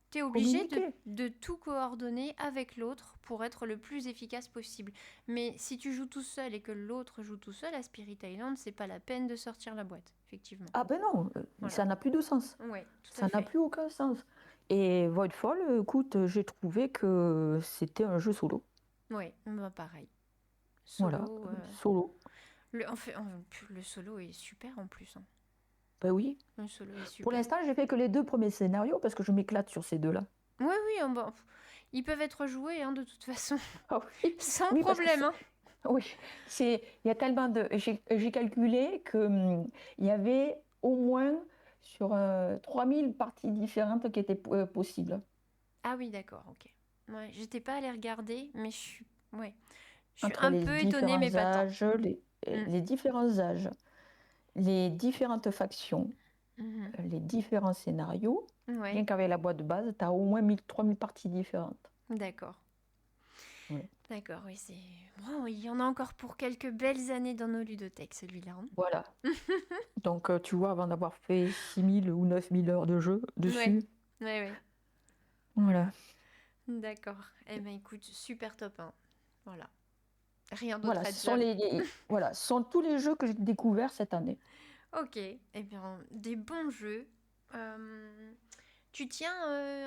t'es obligé communiquer. de tout coordonner avec l'autre pour être le plus efficace possible. Mais si tu joues tout seul et que l'autre joue tout seul, à Spirit Island, c'est pas la peine de sortir la boîte, effectivement. Ah ben non, Voilà. ça n'a plus de sens. Ouais, tout à Ça n'a fait. plus aucun sens. Et Voidfall, écoute, j'ai trouvé que c'était un jeu solo. Ouais, bah pareil. Voilà, Solo. solo. Le solo est super en plus, hein. Ben oui. Le solo est Pour super. l'instant, j'ai fait que les deux premiers scénarios parce que je m'éclate sur ces deux-là. Oui, hein, bon, ils peuvent être joués hein, de toute façon, Ah oui, sans oui, parce que problème. Hein. oui, il y a tellement de. J'ai calculé que il y avait au moins sur 3000 parties différentes qui étaient possibles. Ah oui, d'accord, ok. Ouais, j'étais pas allée regarder, mais ouais, je suis Entre un les peu étonnée, mais différents pas tant. âges, Mm. les différents âges, les différentes factions, Mhm. les différents scénarios. Ouais, Rien qu'avec la boîte de base, tu as au moins 3000 parties différentes. d'accord. Ouais. D'accord, oui, c'est... Bon, il y en a encore pour quelques belles années dans nos ludothèques, celui-là, hein. Voilà. Donc, tu vois, avant d'avoir fait 6000 ou 9000 heures de jeu Ouais, dessus, ouais, ouais. voilà. D'accord. Eh ben écoute, super top, hein. Voilà. Rien d'autre Voilà, à ce sont dire. voilà, ce sont tous les jeux que j'ai découverts cette année. Ok, eh bien, des bons jeux. Euh, Tu tiens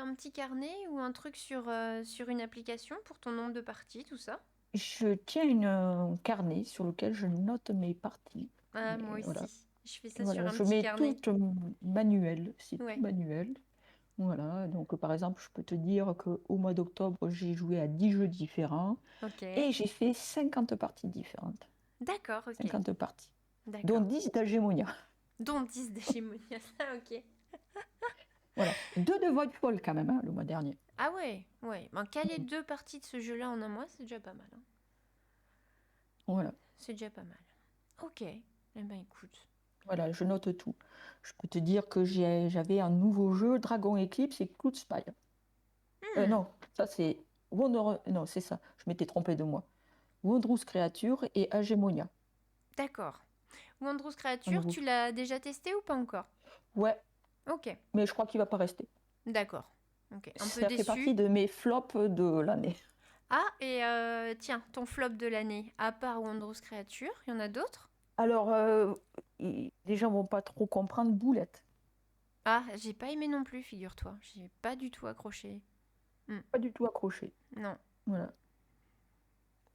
un petit carnet ou un truc sur une application pour ton nombre de parties, tout ça? Je tiens un carnet sur lequel je note mes parties. Ah, moi Et voilà. aussi. Je fais ça sur Voilà, un je petit mets carnet. tout manuel, c'est tout Ouais. manuel. Voilà, donc par exemple, je peux te dire qu'au mois d'octobre, j'ai joué à 10 jeux différents Ok. et j'ai fait 50 parties différentes. D'accord, ok. 50 parties, dont D'accord. 10 d'Agémonia. Dont 10 d'hégémonie. Ah, ok. Voilà, 2 de Voidfall quand même, hein, le mois dernier. Ah ouais, ouais. Ben, caler Mm. 2 parties de ce jeu-là en un mois, c'est déjà pas mal, hein. Voilà, C'est déjà pas mal. Ok. Eh ben écoute. voilà, je note tout. Je peux te dire que j'avais un nouveau jeu, Dragon Eclipse et Cloud Spire. Hmm, Non, ça c'est non, c'est ça, je m'étais trompée de moi. Wondrous Creature et Agémonia, d'accord. Wondrous un Creature, nouveau tu jeu. l'as déjà testé ou pas encore? Ouais, Ok. mais je crois qu'il va pas rester. D'accord. Ok. Un peu Ça fait déçu. partie de mes flops de l'année. Ah, et tiens, ton flop de l'année, à part Wondrous Creature, il y en a d'autres? Alors, les gens vont pas trop comprendre Boulette. Ah, j'ai pas aimé non plus, figure-toi. J'ai pas du tout accroché. Hmm, Pas du tout accroché. non. Voilà.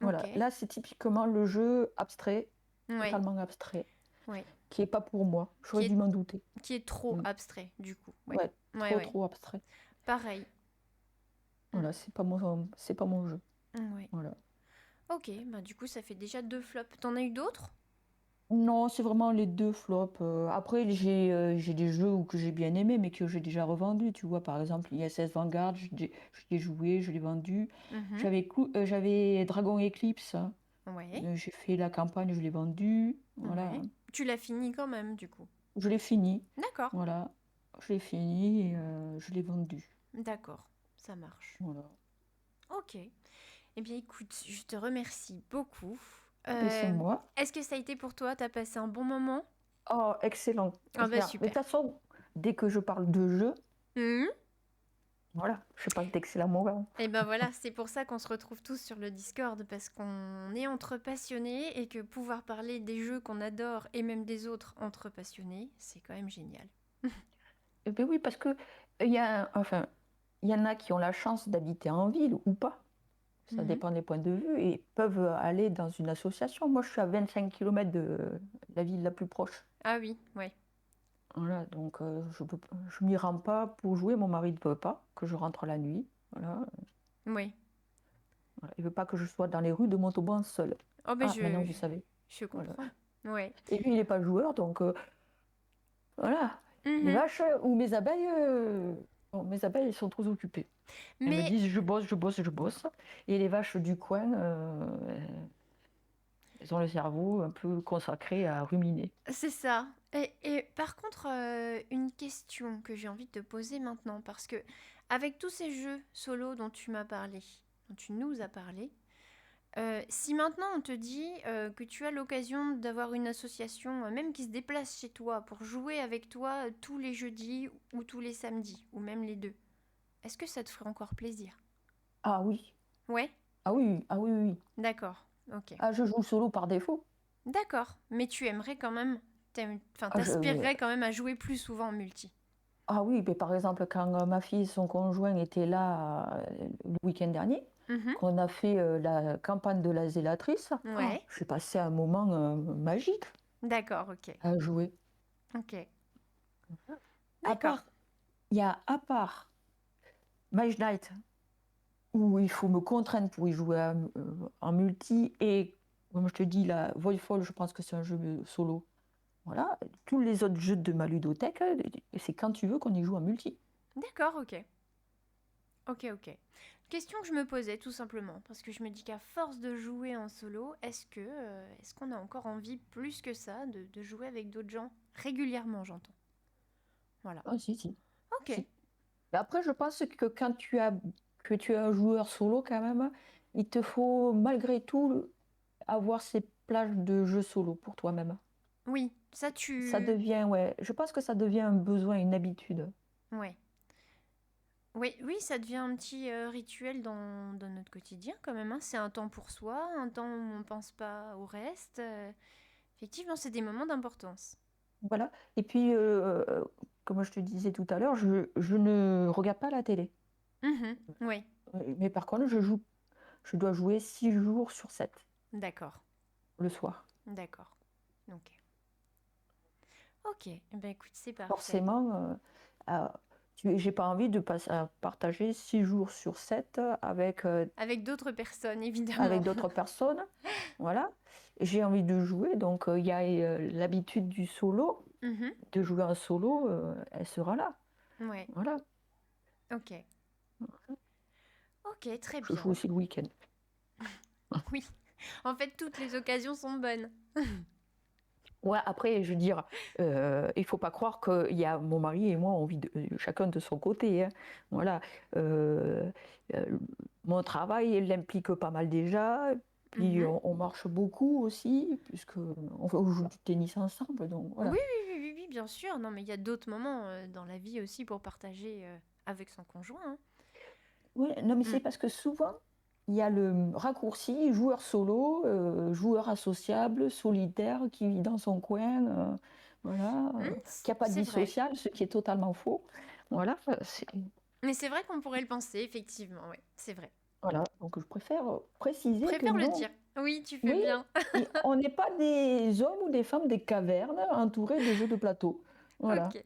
Ok. Voilà. Là, c'est typiquement le jeu abstrait, Ouais, totalement abstrait, ouais. qui est pas pour moi. Qui J'aurais dû est, m'en douter. qui est trop Mm. abstrait, du coup. Ouais. Ouais, Ouais, trop, ouais. trop abstrait. Pareil. Hmm, Voilà, c'est pas mon jeu. ouais. Voilà. Ok, bah du coup, ça fait déjà 2 flops. T'en as eu d'autres? Non, c'est vraiment les deux flops. Après, j'ai des jeux que j'ai bien aimés, mais que j'ai déjà revendus. Tu vois, par exemple, ISS Vanguard, je l'ai joué, je l'ai vendu. Mhm. J'avais Dragon Eclipse, hein. Ouais, J'ai fait la campagne, je l'ai vendu. Voilà. ouais. Tu l'as fini quand même, du coup. Je l'ai fini. D'accord, Voilà. Je l'ai fini et je l'ai vendu. d'accord. Ça marche. Voilà. Ok. Eh bien, écoute, je te remercie beaucoup. Et c'est Euh, moi. Est-ce que ça a été pour toi? T'as passé un bon moment? Oh, excellent. Ah bah Mais de super. toute façon, dès que je parle de jeu, Mhm. voilà, je passe d'excellents moments. Et ben voilà, c'est pour ça qu'on se retrouve tous sur le Discord, parce qu'on est entre passionnés et que pouvoir parler des jeux qu'on adore et même des autres entre passionnés, c'est quand même génial. Eh ben oui, parce que enfin, il y en a qui ont la chance d'habiter en ville ou pas. Ça Mhm. dépend des points de vue et peuvent aller dans une association. Moi, je suis à 25 km de la ville la plus proche. Ah oui, ouais. Voilà, donc je m'y rends pas pour jouer. Mon mari ne veut pas que je rentre la nuit. Voilà, Oui. voilà. Il veut pas que je sois dans les rues de Montauban seule. Oh ben Ah, maintenant vous savez. je Voilà. comprends. Ouais. Et lui, il n'est pas joueur, donc voilà. Les Mhm. vaches ou mes abeilles, bon, mes abeilles, elles sont trop occupées. Elles me Mais disent je bosse, je bosse, je bosse. Et les vaches du coin, elles ont le cerveau un peu consacré à ruminer. c'est ça. Et par contre, une question que j'ai envie de te poser maintenant, parce que avec tous ces jeux solo dont tu m'as parlé, dont tu nous as parlé, si maintenant on te dit que tu as l'occasion d'avoir une association, même qui se déplace chez toi pour jouer avec toi tous les jeudis ou tous les samedis, ou même les deux, est-ce que ça te ferait encore plaisir? Ah oui, Ouais, ah oui, ah oui, oui, oui. d'accord, ok. Ah, je joue solo par défaut. D'accord, mais tu aimerais quand même, enfin Ah, t'aspirerais quand même à jouer plus souvent en multi. ah oui, mais par exemple, quand ma fille, son conjoint était là le week-end dernier, Mhm. qu'on a fait la campagne de la zélatrice, oh, Ouais, j'ai passé un moment magique d'accord, ok. à jouer. Ok, À d'accord. part, il y a à part Mage Knight, où il faut me contraindre pour y jouer en multi, et comme je te dis, la Voidfall, je pense que c'est un jeu solo. Voilà, tous les autres jeux de ma ludothèque, c'est quand tu veux qu'on y joue en multi. D'accord, ok. Ok, ok. Question que je me posais tout simplement, parce que je me dis qu'à force de jouer en solo, est-ce qu'on a encore envie plus que ça de jouer avec d'autres gens régulièrement, j'entends. Voilà. Ah si, si, Ok, si. Après, je pense que que tu es un joueur solo quand même, il te faut malgré tout avoir ces plages de jeux solo pour toi-même. Oui, ça Ça tu... devient, ouais, je pense que ça devient un besoin, une habitude. Ouais. Oui, oui, ça devient un petit rituel dans notre quotidien quand même, hein. C'est un temps pour soi, un temps où on pense pas au reste. Effectivement, c'est des moments d'importance. Voilà. Et puis, comme je te disais tout à l'heure, je ne regarde pas la télé. Mhm, oui, Mais par contre, je dois jouer 6 jours sur 7 d'accord, le soir. d'accord. Ok. Ok, eh ben écoute, c'est parfait. Forcément, j'ai pas envie de partager 6 jours sur 7 Avec d'autres personnes, évidemment. avec d'autres personnes. Voilà. J'ai envie de jouer, donc il y a l'habitude du solo, Mhm, de jouer en solo, elle sera là. ouais, Voilà. ok. Ok, très Je joue bien. aussi le week-end. Oui, en fait, toutes les occasions sont bonnes. Ouais, après, je veux dire, il faut pas croire qu'il y a mon mari et moi, on vit chacun de son côté, hein. Voilà. Euh, euh, Mon travail, il l'implique pas mal déjà. Puis Mhm. on marche beaucoup aussi, puisque on joue du tennis ensemble. Donc Oui, voilà. oui, oui, oui, oui, bien sûr. Non, mais il y a d'autres moments dans la vie aussi pour partager avec son conjoint, hein. Ouais, non, mais Mm. c'est parce que souvent, il y a le raccourci joueur solo, joueur associable, solitaire, qui vit dans son coin, voilà, qui n'a pas de C'est vie vrai. sociale, ce qui est totalement faux. Voilà, Mais c'est vrai qu'on pourrait le penser, effectivement, oui, c'est vrai. voilà. Donc je préfère préciser que Préfère le non, dire. Oui, tu fais oui, bien. et on n'est pas des hommes ou des femmes des cavernes entourés de jeux de plateau. Voilà. Ok,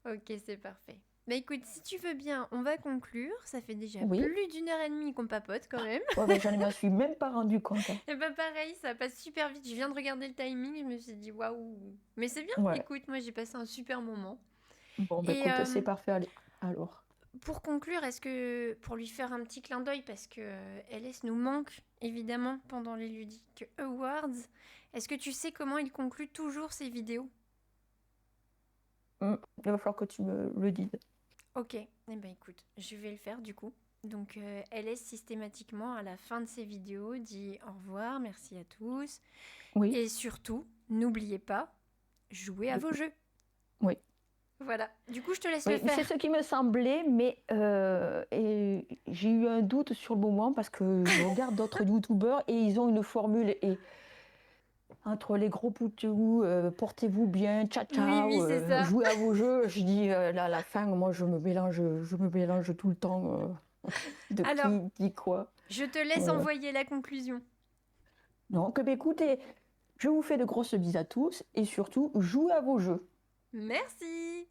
ok, c'est parfait. Bah écoute, si tu veux bien, on va conclure. Ça fait déjà Oui, plus d'1 heure et demie qu'on papote quand même. ouais, ben, je ne m'en suis même pas rendu compte, hein. Et bah pareil, ça passe super vite. Je viens de regarder le timing, je me suis dit waouh. Mais c'est bien, Ouais. écoute, moi j'ai passé un super moment. Bon, ben Et écoute, c'est parfait alors. pour conclure, est-ce que, pour lui faire un petit clin d'œil, parce que LS nous manque évidemment pendant les Ludiques Awards, est-ce que tu sais comment il conclut toujours ses vidéos? Il va falloir que tu me le dises. Ok, eh ben écoute, je vais le faire du coup. Donc LS systématiquement à la fin de ses vidéos dit au revoir, merci à tous. Oui, Et surtout, n'oubliez pas, jouez à de- vos jeux. oui. Voilà, du coup je te laisse le Oui, mais c'est faire. ce qui me semblait, mais et j'ai eu un doute sur le moment parce que je regarde d'autres youtubeurs et ils ont une formule et entre les gros poutous, portez-vous bien, ciao Oui, ciao, oui, c'est ça. jouez à vos jeux. Je dis là, à la fin, moi je me mélange tout le temps de Alors, qui dit quoi. je te laisse Voilà. envoyer la conclusion. Donc, écoutez, je vous fais de grosses bises à tous et surtout, jouez à vos jeux. Merci.